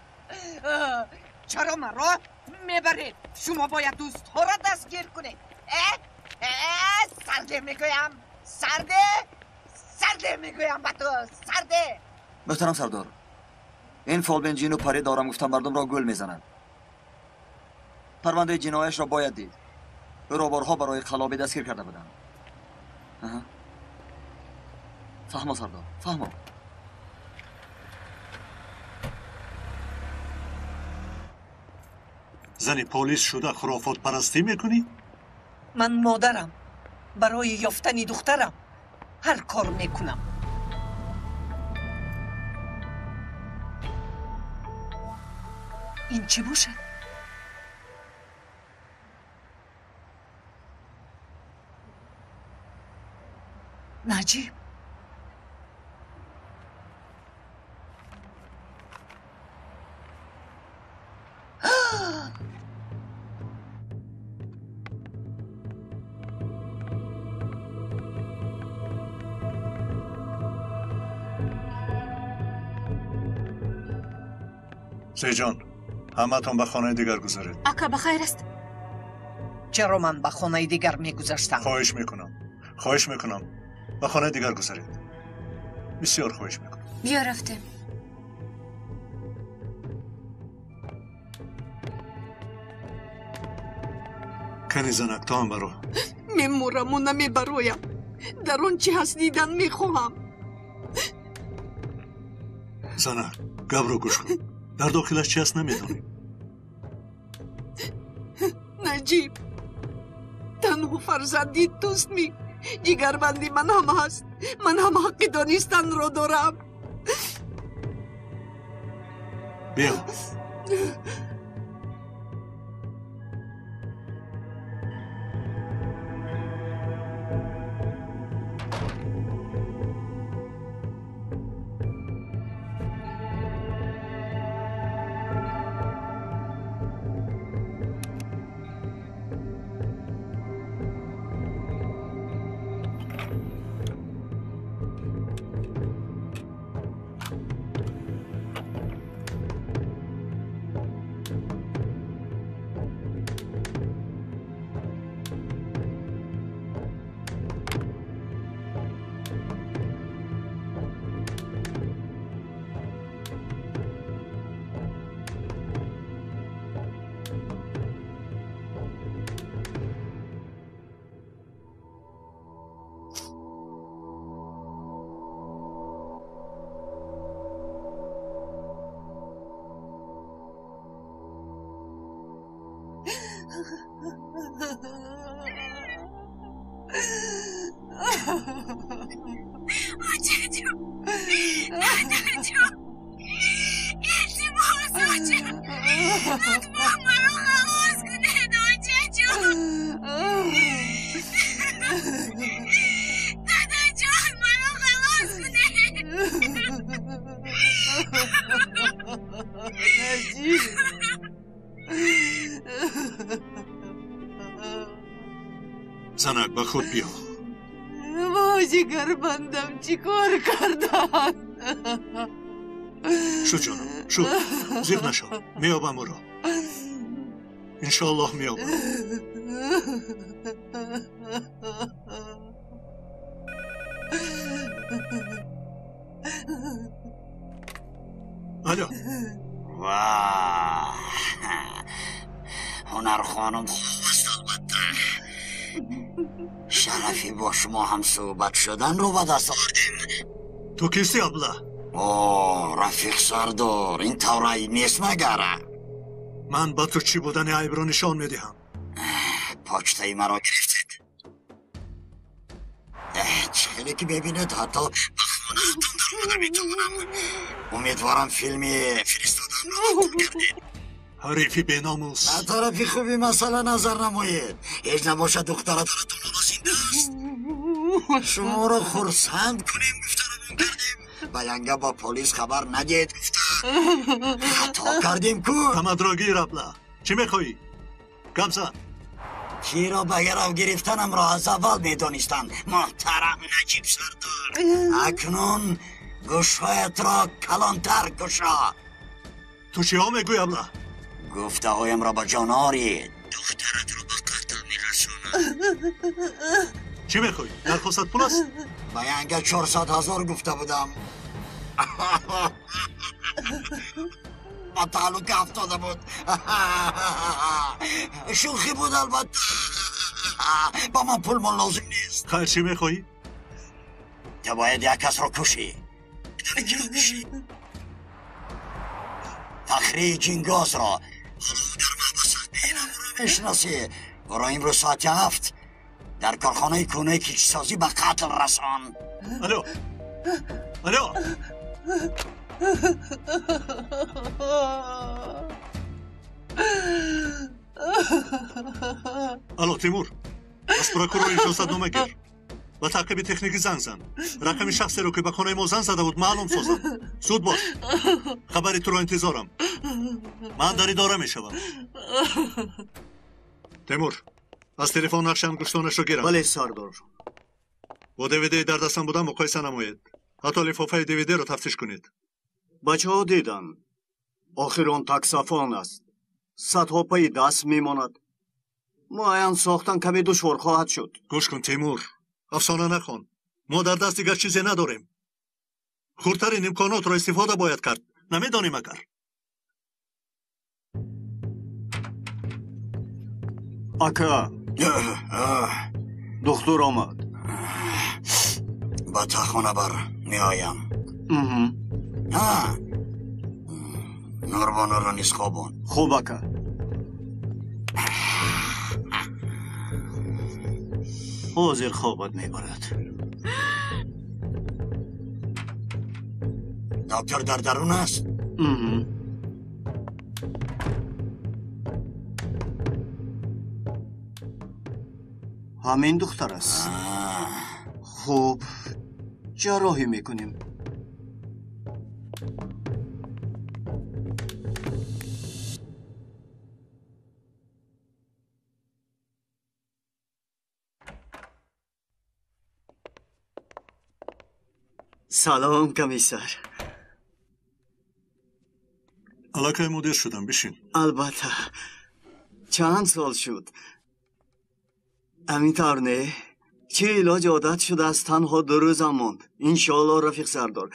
چرا مرا میبرید؟ شما باید دوست ها را دستگیر کنید. سرده میگویم. سرده میگویم با تو. سرده. محترم سردار، این فالبین جین و پری دارم گفتم مردم را گل میزنند. پرونده جنایش را باید دید. او را بارها برای خلابی دستگیر کرده بودند. فهمو سردار، فهمو. زنی پلیس شده خرافات پرستی میکنی؟ من مادرم. برای یافتن دخترم هر کار میکنم. این چی باشد؟ نجیب سیجان، همه تون به خانه دیگر گذارید. اکا بخیر است؟ چرا من به خانه دیگر میگذاشتم؟ خواهش میکنم به خانه دیگر گذارید. بسیار خواهش میکنم. بیا رفتیم. کنی زنک تا هم برو. میمورم و نمیبرویم. در اون چی هست دیدن میخواهم. زنک گبرو گوش کن. در داخلش چی هست نمیدونی. نجیب تنها فرزندی دوست می جگربندی من هم هست. من هم حق دانستن رو دارم. بیا. منو خلاص کنه داجه جان دادا جان منو خلاص کنه نجیب زنک به خود بیا. با جگر بندم چی کار کردن؟ شو جانم شو زیر نشو میابم او را انشاءالله میابم. الو واه هنر خانم خوب است البته شرفی با شما هم صحبت شدن رو به دست آوردیم. تو کیستی ابله؟ اوه رفیق سردار این طوری نیست مگره؟ من با تو چی بودن عیب رو نشان میدهم. پاچتای مرا گرفتید. چهلی که ببینید حتی به خانه هاتون در اومده میتونم. امیدوارم فیلمی فرستادم رو قبول کردید. حریفی بیناموس. نه طرفی خوبی مسئله نظر نمایید. هیچ نباشه دختره دارتون رو زنده است. شما رو خرسند کنیم گفترمون کردیم. باینگه با پلیس خبر ندید گفته. خطا کردیم کو. تمدراگیر ابله چی میخوایی؟ کمسن کی را به گرو گرفتنم را از اول میدانستند محترم نجیب سردار. اکنون گوشهایت را کلانتر گشا. تو چی ها میگوی ابله؟ گفته هایم را به جان آرید. دخترت را به قتل میرسونم. چی میخوایی؟ درخواست پول است؟ باینگه 400,000 گفته بودم. با تعلق افتاده بود. شوخی بود البته. با من پول من لازم نیست. خیر چی میخوایی؟ تو باید یک کس را کشی. فخری جینگاز را در محبسه میشناسی. برای امروز ساعت 7 در کارخانه کونه کیچ سازی به قتل رسان. الو الو الو تیمور از پروکورور اجازت نامه گیر. با تعقیب تکنیکی زنگ زن. رقم شخصی رو که به خانه ما زنگ زده بود معلوم سازم. زود باش. خبری تو رو انتظارم. من در اداره میشوم. تیمور از تلفن نقشم گوشتانش رو گیرم. بله سردار. با دیویدی در دستم بودم مقایسه نمایید. حتی لفافه دیویدی رو تفتیش کنید. بچه ها دیدن آخر آن تکسافان است. صدها پای دست میماند. معین ساختن کمی دشوار خواهد شد. گوش کن تیمور افسانه نخوان. ما در دست دیگر چیزی نداریم. خردترین امکانات را استفاده باید کرد. نمیدانیم اگر اکا دختر آمد. با تا خونه بر می آیم. نور رو نیست خوابون. خوب اکا. حاضر خوابت می برد. دکتر در درون است؟ همین دختر است. خوب جراحی میکنیم. سلام کمیسر. علاقه مدیر شدم بشین. البته چند سال شد. همینطور نه؟ چه علاج عادت شده است تنها 2 روزم ماند. انشالله رفیق سردار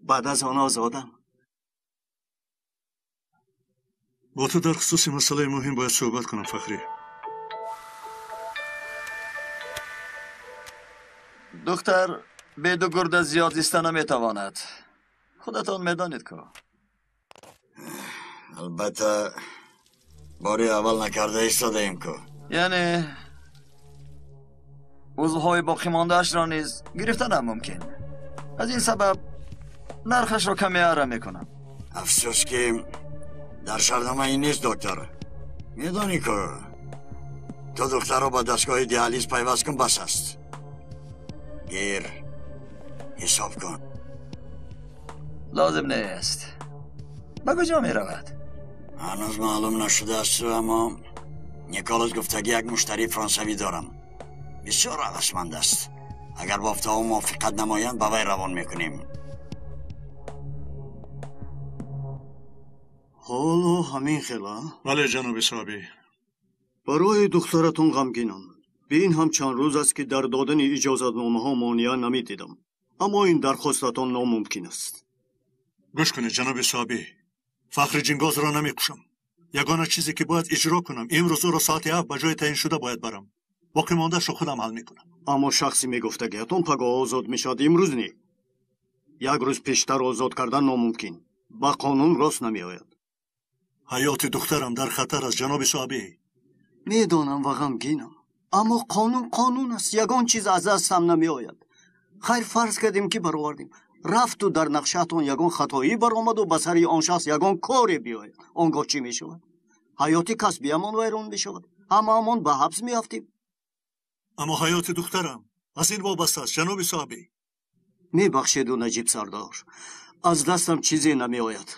بعد از آن آزادم. با تو در خصوص مسئله مهم باید صحبت کنم فخری. دختر به 2 گرده زیاد زیستن نمیتواند. خودتان میدانید که. البته باری اول نکرده ایستاده ایم که. یعنی عضوهای باقی مانده اش را نیز گرفتن هم ممکن. از این سبب نرخش را کمی اره میکنم. افسوس که در شرنامه این نیست دکتر. میدانی که تو دختر رو با دستگاه دیالیز پیوست کن بس است. گیر حساب کن. لازم نیست. به کجا می رود؟ هنوز معلوم نشده است اما نیکولاس گفته که یک مشتری فرانسوی دارم. بسیار عوضمند است. اگر با و موافقت نمایند به وی روان میکنیم. حالا همین خیلی؟ بله جناب صاحبی. برای دخترتون غمگینم. به این هم چند روز است که در دادن اجازتنامه ها مانع نمیدیدم. اما این درخواستتان ناممکن است. گوش کنید جناب صاحبی. فخر جنگاز را نمیکشم. یگانه چیزی که باید اجرا کنم امروز رو ساعت 7 به جای تعیین شده باید برم. باقی مانده‌اش رو خودم حل میکنم. اما شخصی میگفته که اتون پگاه آزاد میشد امروز نی. یک روز پیشتر آزاد کردن ناممکن. با قانون راست نمیآید. حیات دخترم در خطر است جناب صاحبی. میدانم و غمگینم. اما قانون است. یگان چیز از دستم نمیآید. خیر فرض کردیم که برآوردیم. رفت و در نقشه‌تون یگان خطایی برآمد و به سر آن شخص یگان کاری بیاید. آنگاه چی میشود؟ حیاتی کسبی امان ویران میشود. همه به حبس میافتیم. اما حیات دخترم از این وابسته است جناب صاحبی. میبخشید و نجیب سردار. از دستم چیزی نمیآید.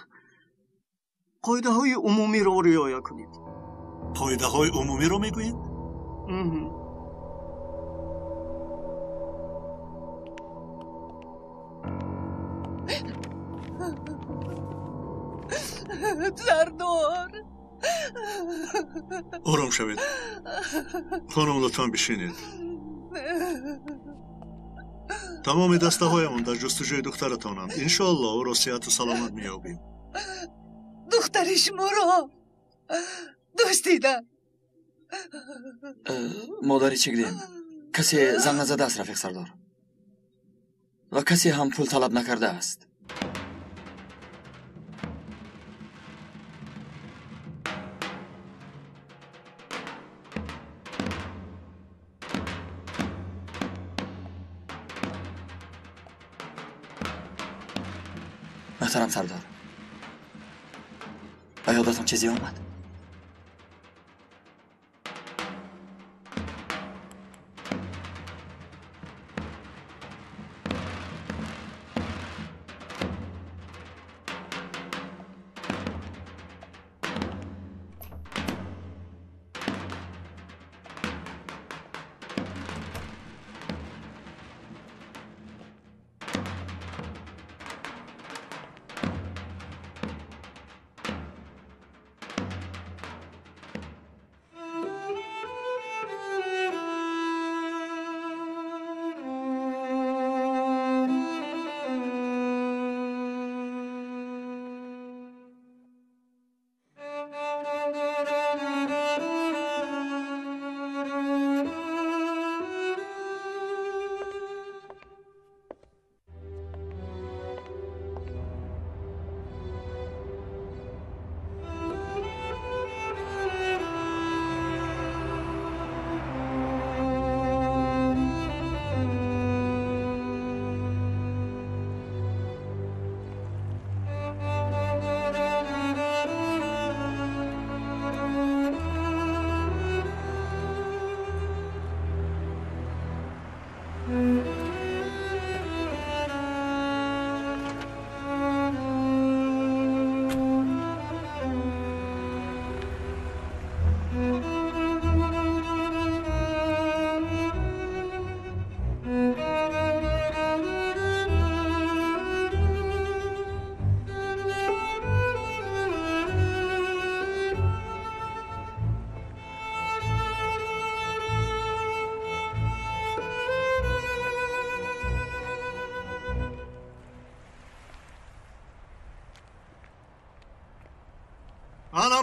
قاعده های عمومی رو رعایت کنید. قاعده های عمومی رو میگویید؟ سردار آرام شوید خانم، لطفا بشینید. تمام دسته هایمون در جستجوی دخترتانند. انشاءالله او را صحت و سلامت میابیم. دختر شما را داشتیدن؟ مادری چی گدیم؟ کسی زنگ نزده است رفیق سردار و کسی هم پول طلب نکرده است. محترم سردار، به یادتان چیزی آمد؟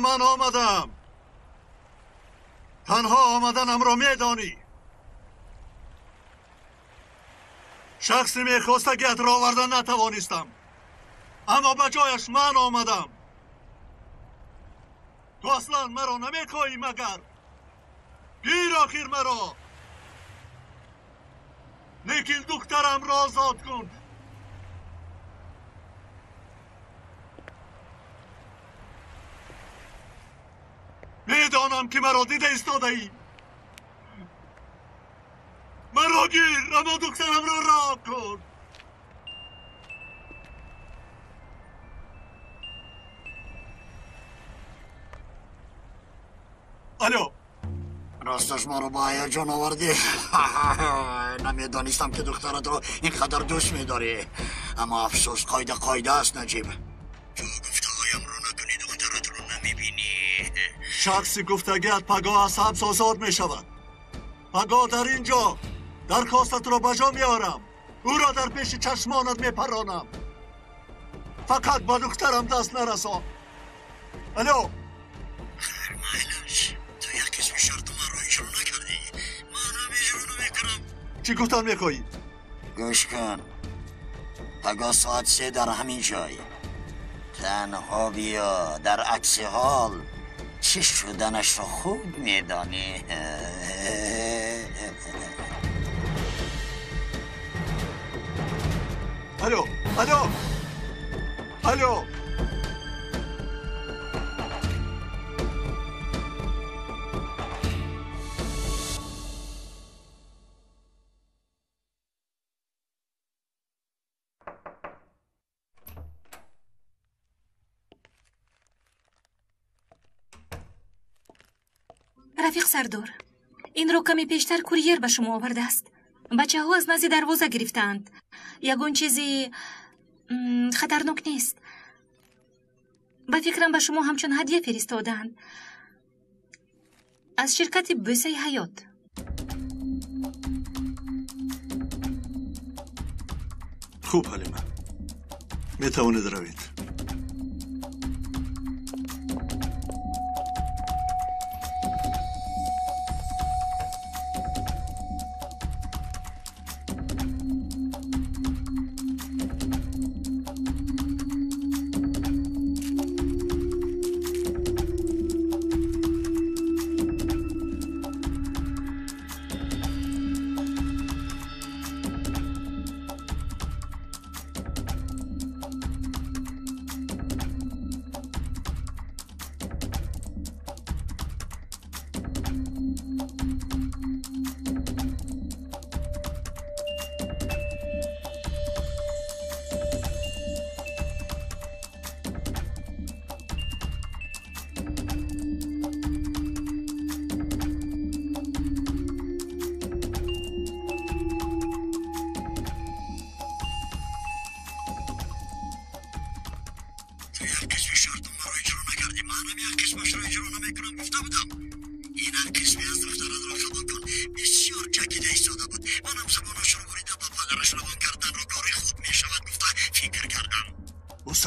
من آمدم. تنها آمدنم را میدانی. شخصی میخواسته گت را آوردن نتوانستم، اما به جایش من آمدم. تو اصلا مرا نمیخواهی مگر؟ گیر آخر مرا، لیکن دخترم را آزاد کن. میدانم که مرا دیده ایستاده ای. مرا گیر، اما دخترم را رها کن. الو، راستش ما رو با هیجان آوردی. نمیدانستم که دخترت رو اینقدر دوست میداری، اما افسوس قایده است نجیب. تو گفته هایم رو نکنی دخترت رو نمیبینی. شخصی گفتگیت پگاه از حبس آزاد میشود. پگاه در اینجا درخواستت را بجا میارم، او را در پیش چشمانت میپرانم. فقط با دخترم دست نرسان. الو. خیر مایلش، تو یک قسم شرط من رو اجرا نکردی، منم اجرا نمیکنم. چی گفتن میخوایی؟ گوش کن، پگاه ساعت 3 در همین جای تنها بیا. در عکس حال چه شدنش رو خوب میدانی. الو الو الو. رفیق سردار، این رو کمی پیشتر کوریر به شما آورده است. بچه ها از نزد دروازه گرفتند. یگون چیزی خطرناک نیست. به فکرم به شما همچون هدیه فرستادند از شرکت بوسه حیات. خوب حلیمه، میتوانید روید.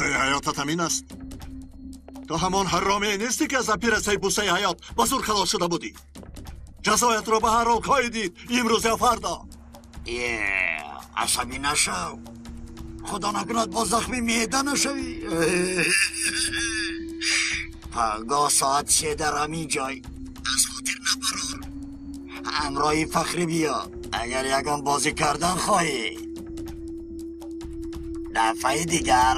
حیاتت همین است. تو همان حرامی نیستی که از پیرسه بوسه حیات با زور خلاص شده بودی. جزایت رو به هر حال خواهی دید، امروز یا فردا. عصبی نشو، خدا نکند با زخمی معده نشوی. پگاه ساعت 3 در همین جای، از خاطر نپرار. همراهی فخری بیا، اگر یگان بازی کردن خواهی. دفعه دیگر.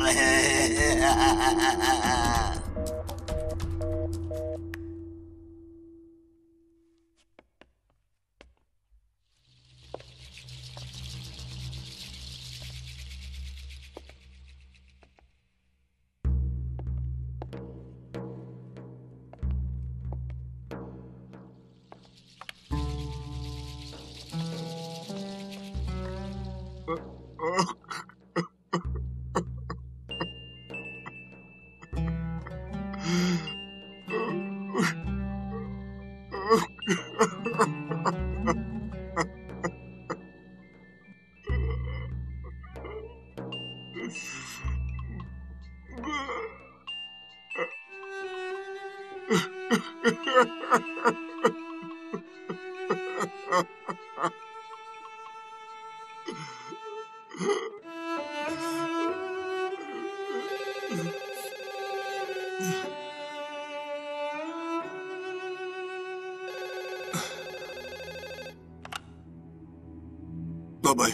بابای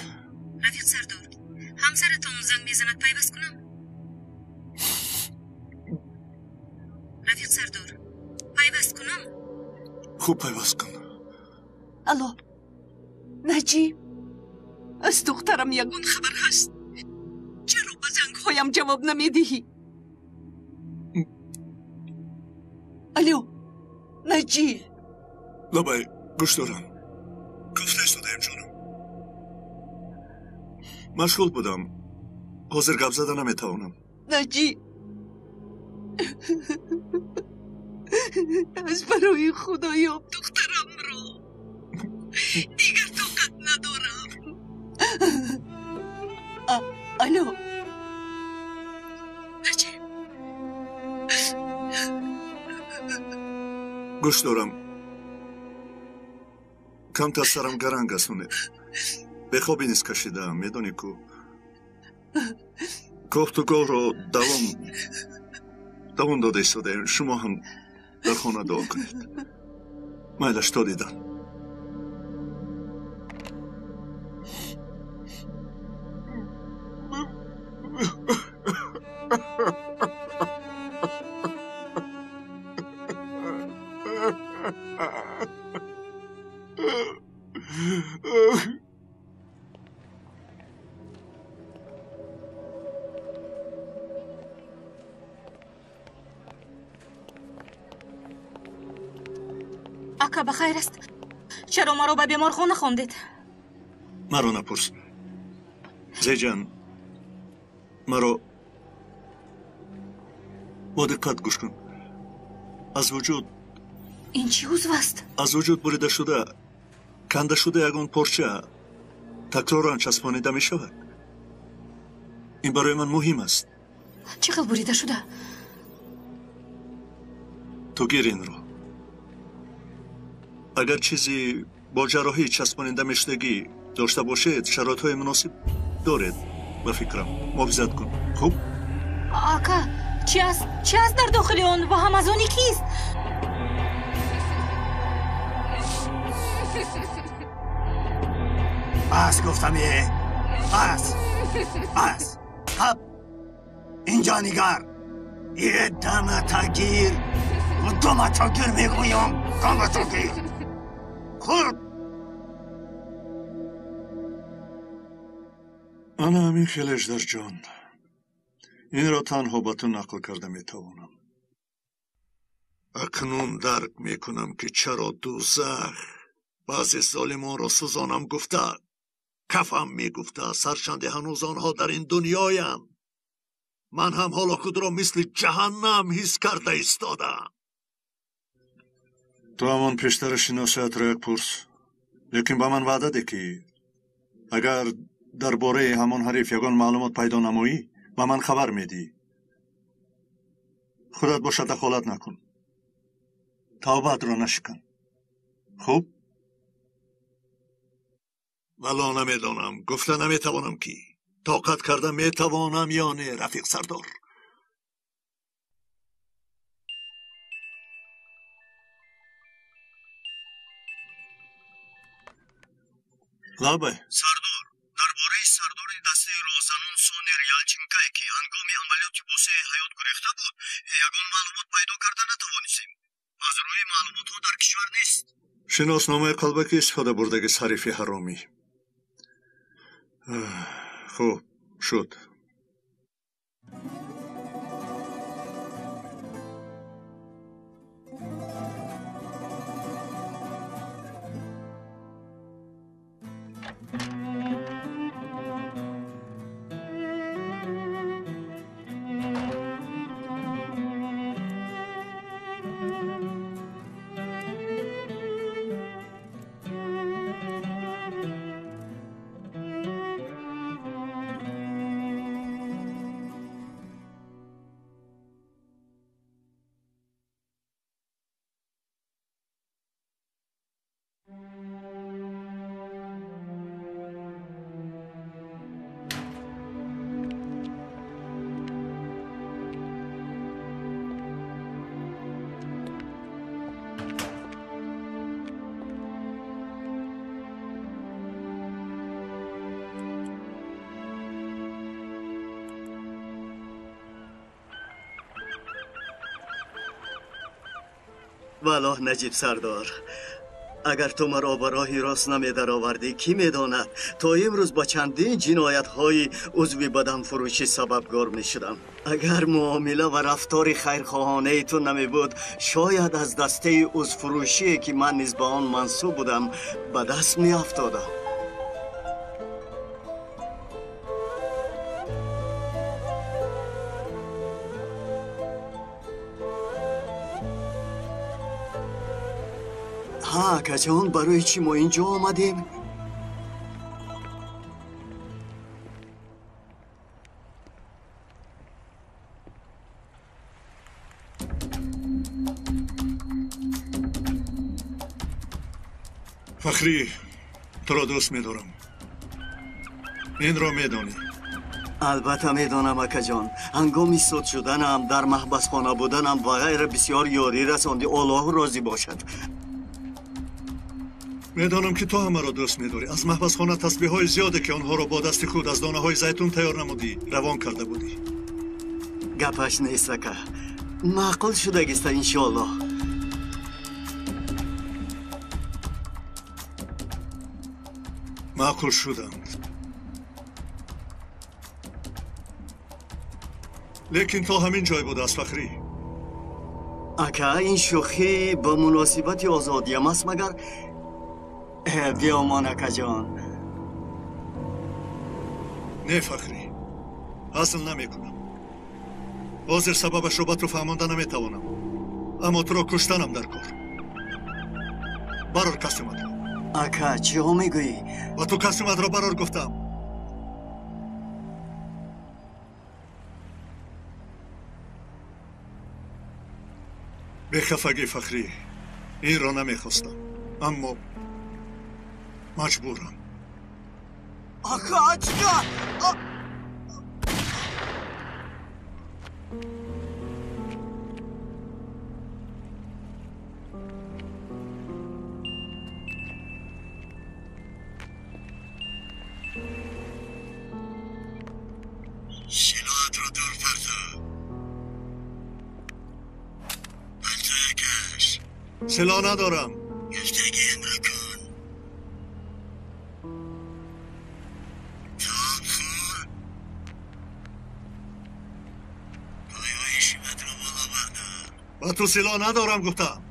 رفیق سردار، همسرتون زنگ میزند پیوست کنم؟ رفیق سردار، پیوست کنم؟ خوب پیوست کن. الو نجیب از دخترم یگون خبر هست. چرا به زنگهایم جواب نمیدهی؟ الو نجیب. لبای گوش دارم. گفته ایستادم جانم. مشغول بودم. حاضر گپ زدن نمیتوانم. نجیب از برای خدایا دخترم رو دیگر طاقت ندارم. الو نجیب. گوش دارم. کم تا سرم گرنگ اسونه. به خوابی نیست کشیدم. میدونی کو گفتگو رو دوام داده ایستاده. شما هم در خانه دعا کنید. میلش تا دیدن. اکا بخیر است. چرا ما رو به بیمارخانه خواندید؟ مرا نپرس. زیجان مرا با دقت گوش کن. از وجود این چی عضو است؟ از وجود بریده شده کنده شده یگان پرچه تکرارا چسبانیده می شود. این برای من مهم است. چقدر بریده شده؟ تو گیر این رو. اگر چیزی با جراحی چسباننده میشدگی داشته باشید شرایط‌های مناسب دارید. به فکرم محافظت کن. خوب؟ آقا چی است در داخل اون و هم از اونی کیست؟ بس گفتم یه بس خب اینجا نگر. یه دمتا گیر و دمتا گیر میگویم. دمتا گیر خود. انا همین خیلیش در جان. این را تنها با تو نقل کرده میتوانم. اکنون درک میکنم که چرا دوزخ بعضی ظالمان را سوزانم گفته. کفم میگفته سرچند هنوز آنها در این دنیایم. من هم حالا خود را مثل جهنم حس کرده ایستادم. تو همان پیشتر شناسیت را یک پرس. لیکن با من وعده ده که اگر درباره همان حریف یگان معلومات پیدا نمایی با من خبر میدی. خودت باشه دخالت نکن. توبت را نشکن. خوب؟ ولا نمیدانم. گفته نمیتوانم که طاقت کرده میتوانم یا نه رفیق سردار. لابه سردار درباره سردار دسته روزانون سونر یالچینکای که هنگام عملیات بوسه حیات گرفته بود یگان معلومات پیدا کرده نتوانستیم. از روی معلومات ها در کشور نیست. شناسنامه قلبکی استفاده بردگی حریفی حرامی. خوب شد. والله نجیب سردار، اگر تو مرا به راهی راست نمیدر آوردی کی میداند تا امروز با چندین جنایت های عضوی بدن فروشی سببگار می شدم. اگر معامله و رفتار خیرخواهانه تو نمی بود شاید از دسته عضو فروشی که من نیز به آن منصوب بودم به دست می افتادم. ها کجان برای چی ما اینجا آمدیم؟ فخری تو را دوست می‌دارم. این را می‌دانی؟ البته میدانم اکا جان. هنگامی صد شدنم در محبس خانه بودنم و غیر بسیار یاری رساندی. الله راضی باشد. میدانم که تو همه را دوست می‌داری. از محبس خانه تسبیح‌های زیاده که آنها را با دست خود از دانه‌های زیتون تیار نمودی روان کرده بودی. گپش نیست اکا. معقول شدگیست انشاءالله. معقول شدند. لیکن تا همین جای بود از فخری. اکا این شوخی به مناسبت آزادیم است مگر؟ بیامان اکا جان. نه فخری، حاصل نمی کنم. حاضر سببش رو به تو فهمانده نمی توانم. اما تو را کشتنم در کار. برار کستومت را. اکا چی ها میگویی؟ و تو کستومت را برار گفتم. به خفگی فخری، این را نمیخواستم اما مجبورم. آقا چیکار؟ سلاحت را دور فردا. پلتای کش. سلاح ندارم. گفتگیم را کن. تاب خور. پایهای شیمت را بالا بردار. و تو سلاح ندارم گفتم.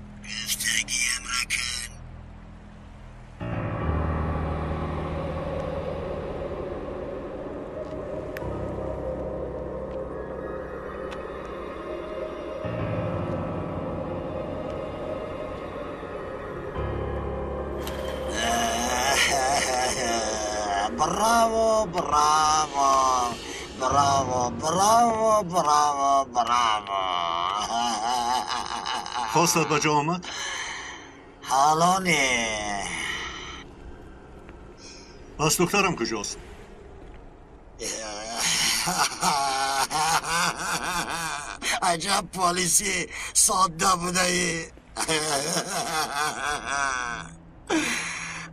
گفتگیم را کن. براو براو براو براو براو براو. خواستت به جا آمد؟ حالا نه. پس دخترم کجاست؟ عجب پالیسی ساده بوده ای.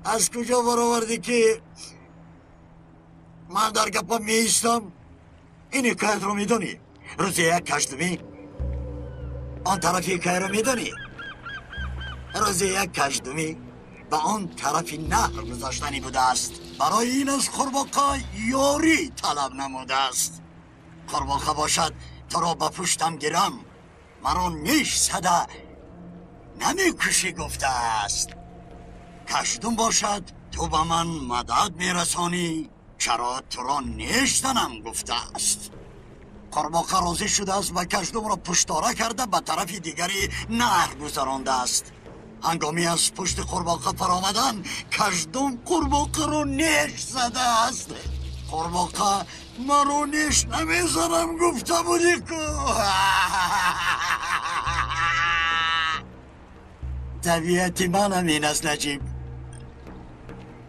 از کجا برآوردی که من در گپا می ایستم؟ این کایت رو میدونی؟ روز یک کشتمی آن طرفی کای رو میدونی؟ روز یک کشتمی به آن طرفی نهر گذاشتنی بوده است. برای این از قورباغه یاری طلب نموده است. قورباغه باشد تو را به پشتم گیرم مرا نیش زده نمیکشی گفته است. کشتم باشد تو به من مدد میرسانی چرا تو را نیش زنم گفته است. قورباغه راضی شده است و کشتم را پشتاره کرده به طرف دیگری نهر گذرانده است. هنگامی از پشت قورباغه پر آمدن کشتم قورباغه را نیش زده است. قورباغه مرا نیش نمیزنم گفته بودی که. طبیعت من همین است نجیب.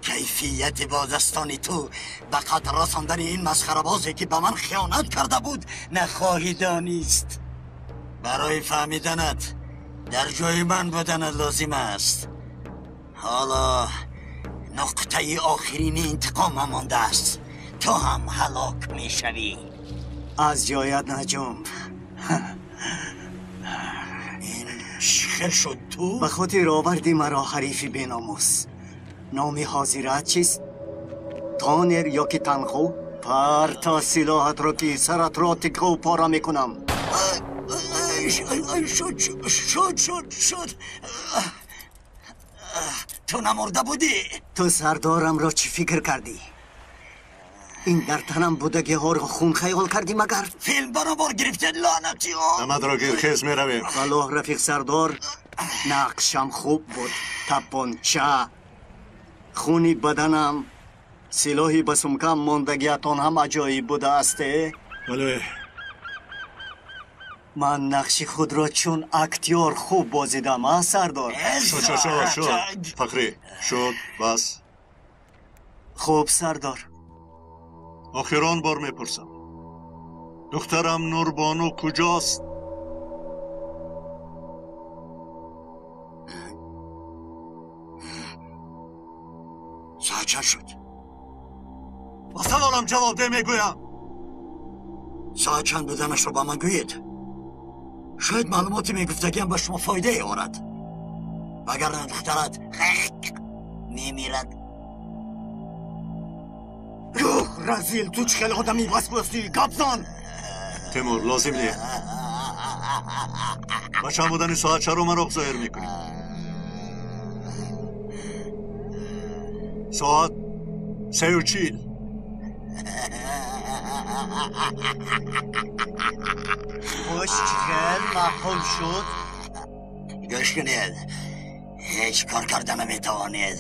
کیفیت بازستانی تو به قدر رساندن این مسخره بازی که به من خیانت کرده بود نخواهی دانست. برای فهمیدنت در جای من بودنت لازم است. حالا نقطه آخرین انتقام مانده است. تو هم هلاک می شوی. از جایت نجوم. این خیر شد تو؟ به خاطر آوردی مرا حریفی بیناموس. نام حاضرت چیست؟ تانر یا که تنخو؟ پر تا سلاحت را که سرت را تکه و پاره میکنم. شد تو نمرده بودی؟ تو سردارم را چی فکر کردی؟ این در تنم بودگی ها را خون خیال کردی مگر؟ فیلم برابر گرفته لعنتی ها. نمد را گیرخیز می رویم. بله رفیق سردار، نقشم خوب بود. تپانچه، خونی بدنم، سلاحی بسمکم ماندگیتان هم عجایب بوده استه. بله. من نقش خود را چون اکتیار خوب بازیدم سردار. شد فقری شد بس. خوب سردار. آخران بار میپرسم دخترم نوربانو کجاست؟ ساعت چند شد؟ با سوالم جواب ده میگویم. ساعت چند بودنش رو با من گوید. شاید معلوماتی میگفتگیم به شما فایده ای آورد. وگرنه دخترت میمیرد. روح رزیل، تو چه خیلی آدمی بسپرستی گبزان. تیمور لازم نیه. بچه هم بودنی ساعت چه رو من رو ظاهر میکنی. ساعت 3:40. خوشگل مفهوم شد. گوش کنید، هیچ کار کردن نمیتوانید.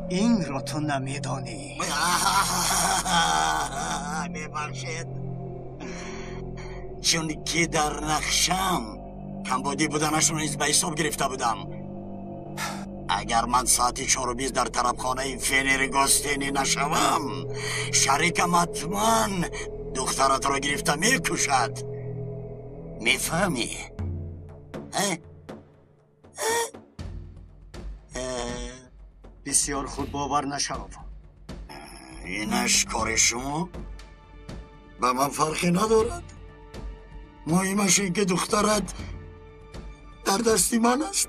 این رو تو نمیدانی. میبخشید چون که در نقشم کمبودی بودنش رو نیز به حساب گرفته بودم. اگر من ساعت 4:20 در طرفخانه فنر گاستینی نشوم، شریکم حتما دخترت را گرفته میکشد. میفهمی؟ بسیار خود باور نشو. اینش کار شما؟ به من فرقی ندارد. مهمش این که دخترت در دستی من است.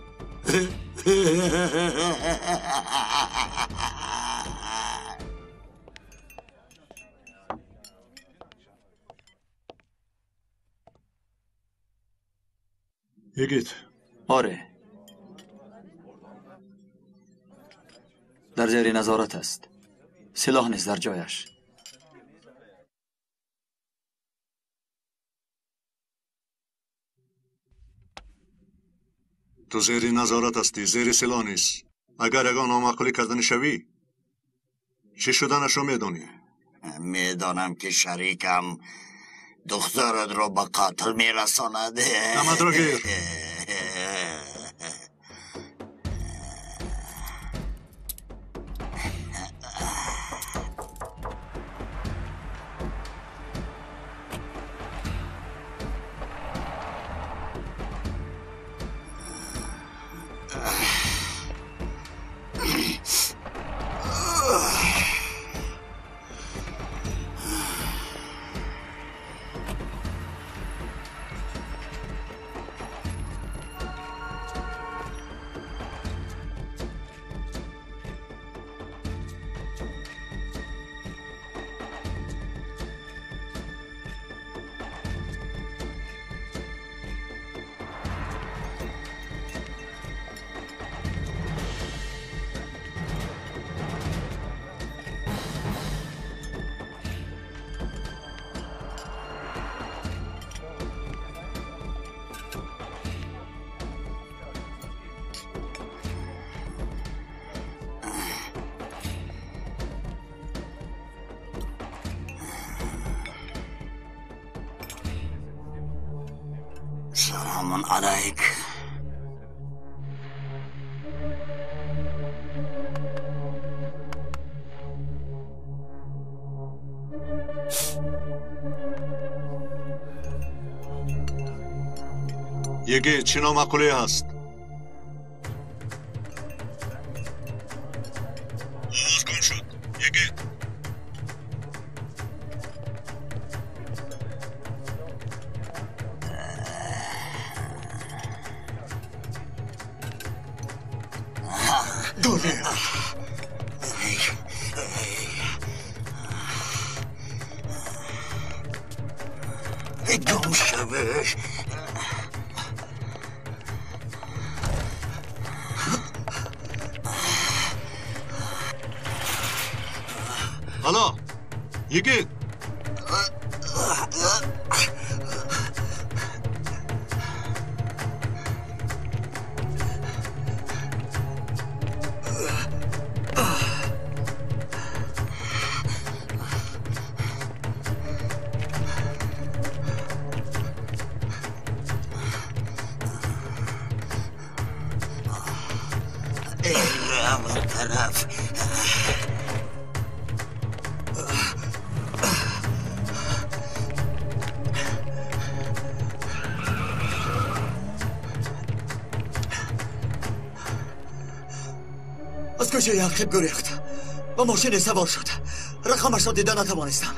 یگیت. آره، در زیر نظارت است. سلاح نیست در جایش. تو زیر نظارت هستی، زیر سلاح نیست. اگر یگان نامعقولی کردن شوی چی شدنش رو میدونی؟ میدانم که شریکم دخترت رو به قتل میرساند. نمد را گیر. سلام علیک. یگیت چی نامعقولی هست؟ آواز کن شد. یگیت دوره گم شوش حالا یکی از کجای عقب گریخت و ماشین سوار شد رقمش را دیدن نتوانستم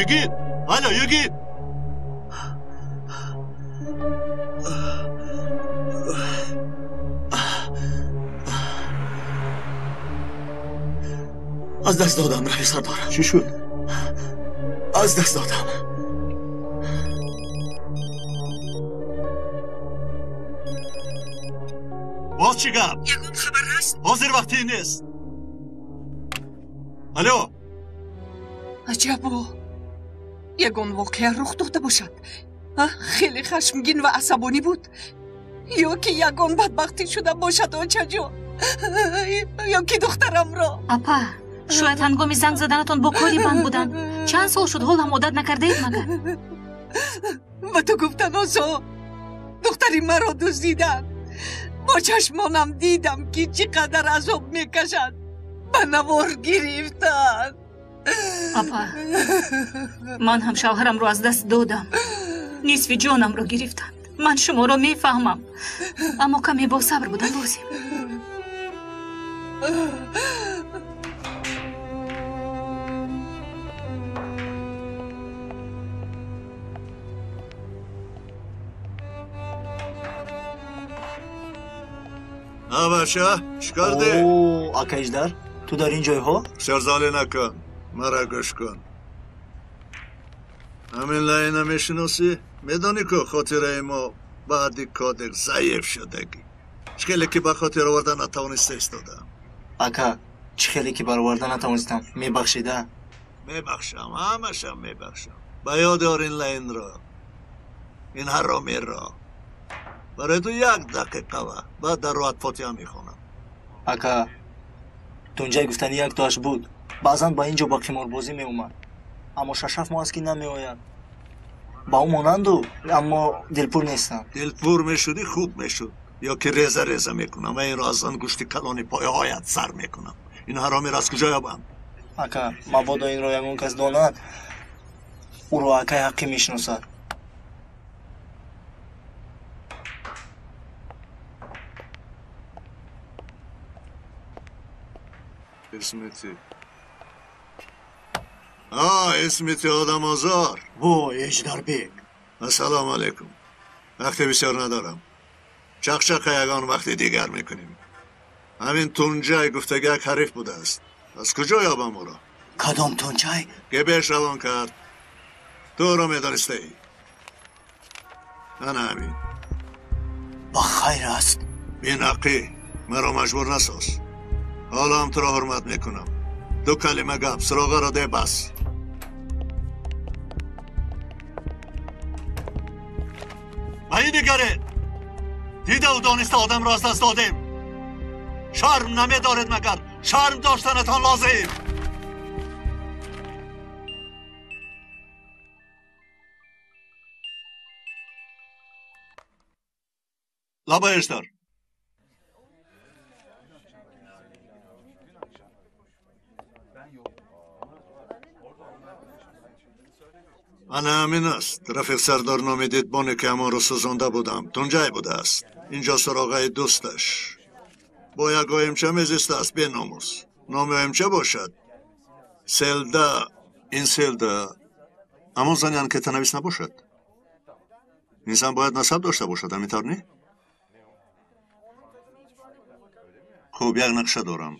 یگید حالا یگید از دست دادم رای سردار چی شد؟ از دست دادم باز چی گپ؟ یگون خبر هست؟ حاضر وقتی نیست الو عجبو یگون واقعا رخ داده باشد خیلی خشمگین و عصبانی بود یا که یگون بدبختی شده باشد آنچه جا یا که دخترم را اپا شاید هنگامی زنگ زدنتان با کاری بند بودن چند سال شد حال هم عادت نکرده اید مگر و تو گفتن آسا دختری مرا دزدیدن با چشمانم دیدم که چقدر عذاب میکشد به نوار گرفتن اپا من هم شوهرم رو از دست دادم نصف جانم رو گرفتند من شما رو میفهمم اما کمی با صبر بودن لازم بچه چیکار ده؟ اوه اکا اجدر تو در این جای ها؟ سرزاله نکن مرا گوش کن همین لایه نمیشناسی؟ میدانی که خاطره ما بعدی کادک ضعیف شدگی چخیلی که با خاطر آوردن نتوانسته ایستاده اکا چخیلی که برآوردن نتوانستم میبخشیده؟ میبخشم همشم میبخشم با یاد آرین لاین را این حرامی را برای تو 1 دقیقه و بعد در روحت فاتحه میخونم اکا تو اونجای گفتنی یک تاش بود بعضا با اینجا با قماربازی می اومد اما 6-7 ماه است که نمی آید با اون مانندو اما دلپور نیستم دلپور میشدی خوب میشد یا که ریزه ریزه میکنم و این را از آن گوشت کلانی پای هایت سر میکنم این حرامی را از کجا یابم اکا مبادا این را یگون کس داند او را اکای حقی میشناسد اسمتی اسمتی آدم آزار وای اجدر بیگ السلام علیکم وقت بسیار ندارم چخچخ یگان وقت دیگر میکنیم همین تونجای گفتگک حریف بوده است از کجا یابم او را کدام تونجای؟ گبهش روان کرد تو را میدانسته ای من همین با خیر است بینقی مرا مجبور نساز حالا هم تو را حرمت میکنم 2 کلمه گپ سراغه را ده بس و این دیگره دیده و دانسته آدم را از دست دادیم شرم نمیدارد مگر شرم داشتنتان لازم لابا اجدر انا همین است. رفیق سردار نامیدید بانه که اما رو سوزانده بودم. تونجای بوده است. اینجا سراغای دوستش. با یک امچه میزیسته است به ناموس. نام امچه باشد. سلده. این سلده اما زنیان که تنویس نباشد. انسان باید نسب داشته باشد. همینطور نی؟ خوب یک نقشه دارم.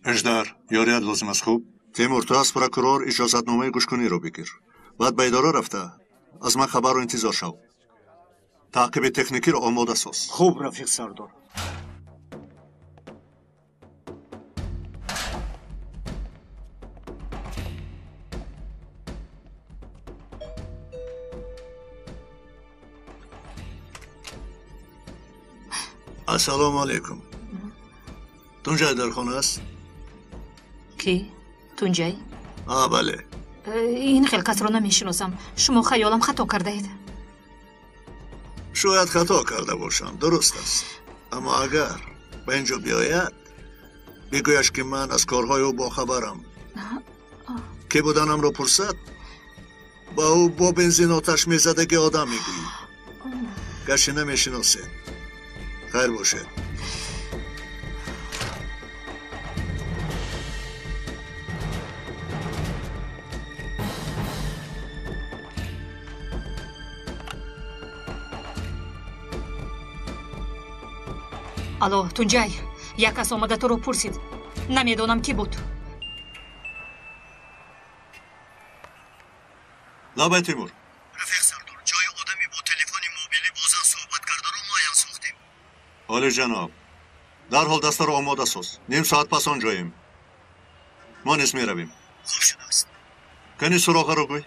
اجدر یاریت لازم است. خوب تیمور تو از پروکورور اجازت نامه گوشکنی رو بگیر. بعد به اداره رفته از من خبر رو انتظار شو. تعقیب تکنیکی رو آماده ساز. خوب رفیق سردار. السلام علیکم. تونجای در خانه است؟ کی؟ تونجای؟ بله. این خلقت رو نمیشناسم. شما خیالم خطا کرده اید. شاید خطا کرده باشم. درست است. اما اگر به اینجا بیاید بگویش که من از کارهای او با خبرم. که بودنم رو پرسد با او با بنزین آتش میزدگی آدم میگویی. گشی نمیشناسه. خیر باشه. الو تونجای، یک کس آمده تو رو پرسید. نمیدونم کی بود. لابه تیمور. رفیق سردار جای آدمی با تلفن موبیلی بازن صحبت کرده رو معین ساختیم. عالی جناب. در حال دسته رو آماده ساز. نیم ساعت پس آنجاییم. ما نیز می رویم. خوب شده است. کنی سراغه رو گوی.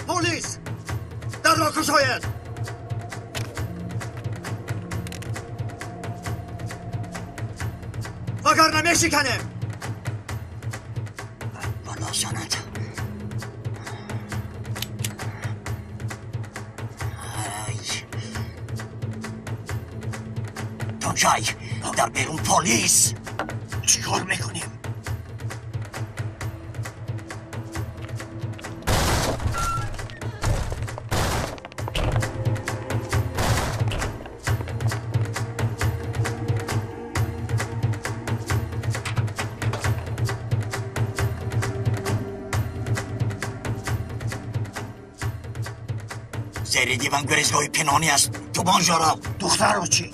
پلیس در را کشاید. مگر نمیشکنیم. بلا شاند. تونجای در بیرون پلیس. چیکار میکنیم؟ زیر دیوان گریزگاهی پنهانی است. تو بانجا را. دختر رو چی؟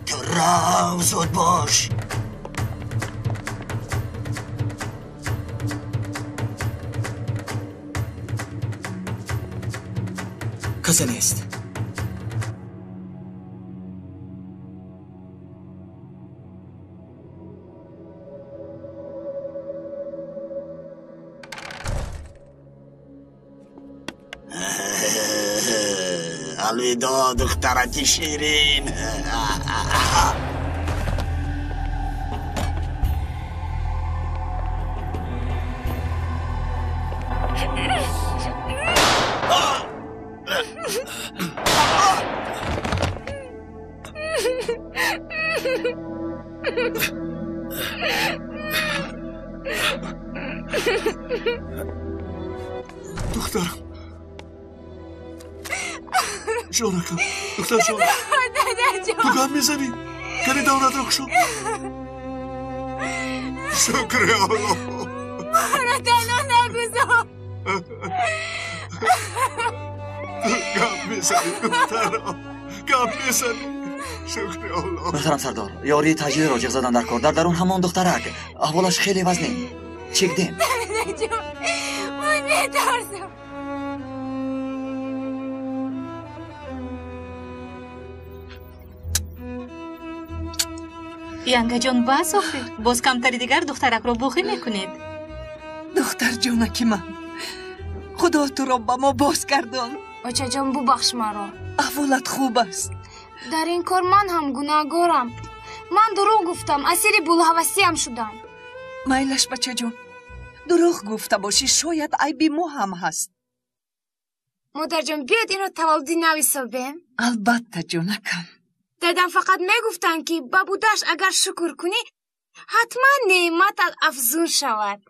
تو رو زود باش. کسی نیست. الویدا دخترک شیرین. دخترم جانکم. دختر جان تو گم میزنی. کنی دورت رو کشو. شکر الله. مانا تنها نگذار. گم میزنی دخترم. گم میزنی. شکر الله. محترم سردار، یاری تجدید راجع زدن در کار. در درون همان دخترک. احوالش خیلی وزنی. چک دیم. من میترسم. янга ҷон бас охир боз камтари дигар духтаракро буғӣ мекунед. دختر جانکی من خدا تو را با ما باز گردان. بچه جان ببخش مرا. احوالت خوب است؟ در این کار من هم گناهکارم. من دروغ گفتم، اسیر بولهوسی هم شدم. میلش بچه جان، دروغ گفته باشی شاید عیبی ما هم هست. مادر جان بیاد این رو تولدی نویسابیم؟ البته جانکم. دادم فقط میگفتن که با بودش اگر شکر کنی حتما نعمتت افزون شود.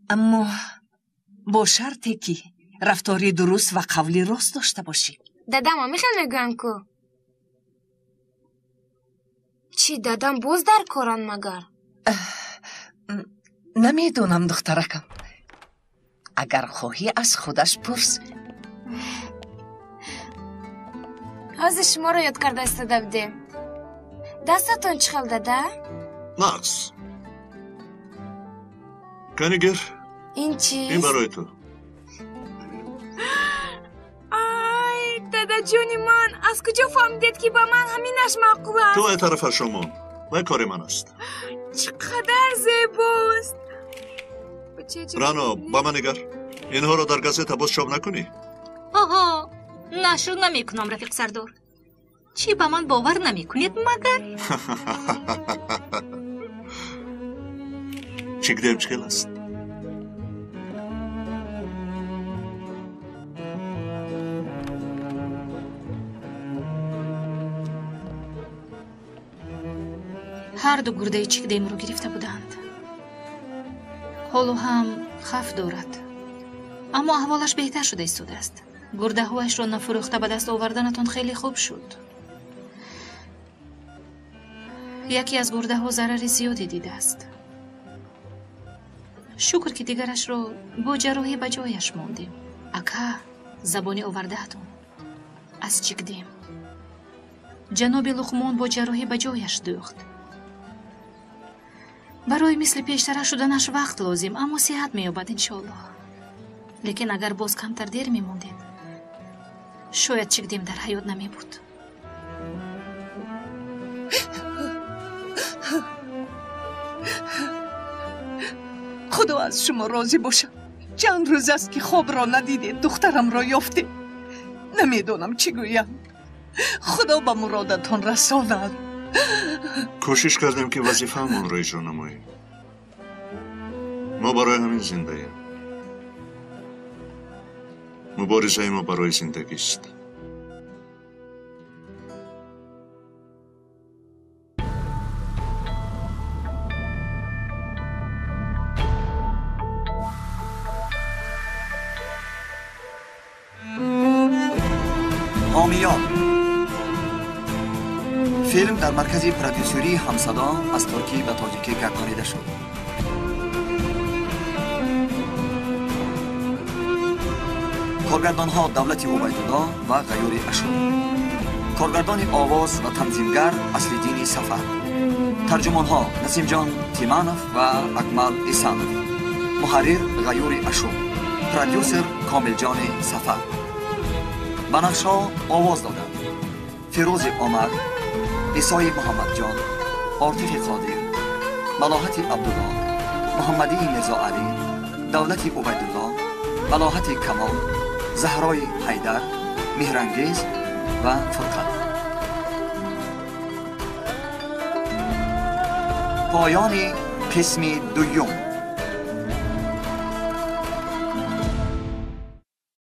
اما با شرطی که رفتاری درست و قولی راست داشته باشی. دادم هم میخوام میگم که چی دادم باز در کارن مگر؟ نمیدونم دخترکم. اگر خواهی از خودش پرس. از شما رو یاد کرده استاده بودیم. دستتون چی خل داده؟ ماکس کنیگر این چیز؟ این برای تو. آی دادا جونی من از کجا فهمیدید که با من همینش معقول است؟ تو اعتراف شما و کار من است. چقدر زیباست. رانا با من نگر. اینها رو در گازت باز چاپ نکنی. آها نشر نمیکنم رفیق سردار. چی با من باور نمیکنید مگر؟ چی گدیم چخیل است؟ هر دو گرده چیکدیم رو گرفته بودند. حالو هم خف دارد. اما احوالش بهتر شده ایستاده است. گرده هایش را نفروخته به دست آوردنتون خیلی خوب شد. یکی از گرده ها ضرر زیادی دیده است. شکر که دیگرش را با جراحی به جایش ماندیم. اکا زبانی آوردهتون از چیکدیم. جناب لقمان با جراحی به جایش دوخت. برای مثل پیشتر شدنش وقت لازم، اما صحت می‌یابد انشالله. لیکن اگر باز کمتر دیر می‌ماندید شاید چیکدیم در حیات نمی‌بود. خدا از شما راضی باشه. چند روز است که خواب را ندیدید دخترم را یافته. نمیدونم چی گویم. خدا به مرادتان رساند. کوشش کردیم که وظیفه‌مون رو اجرا نماییم. ما برای همین زنده ایم. مبارزه ما برای زندگی است. حامیان فیلم در مرکز پرودیوسری همصدا از ترکی به تاجیکی گردانیده شد. کارگردان ها دولت عبیدالله و غیور اشور. کارگردان آواز و تنظیمگر اصل‌الدین سفر. ترجمان ها نسیم جان تیمانوف و اکمل ایسانوف. محرر غیور اشور. پرودیوسر کامل جان سفر. بنفشا آواز دادند. فیروز عمر، عیسی محمد جان، عاطف قادر، ملاحت عبدالله، محمدی میرزا علی، دولت عبیدالله، ملاحت کمال، زهرای حیدر، مهرانگیز و فرقت. پایان قسم دوم.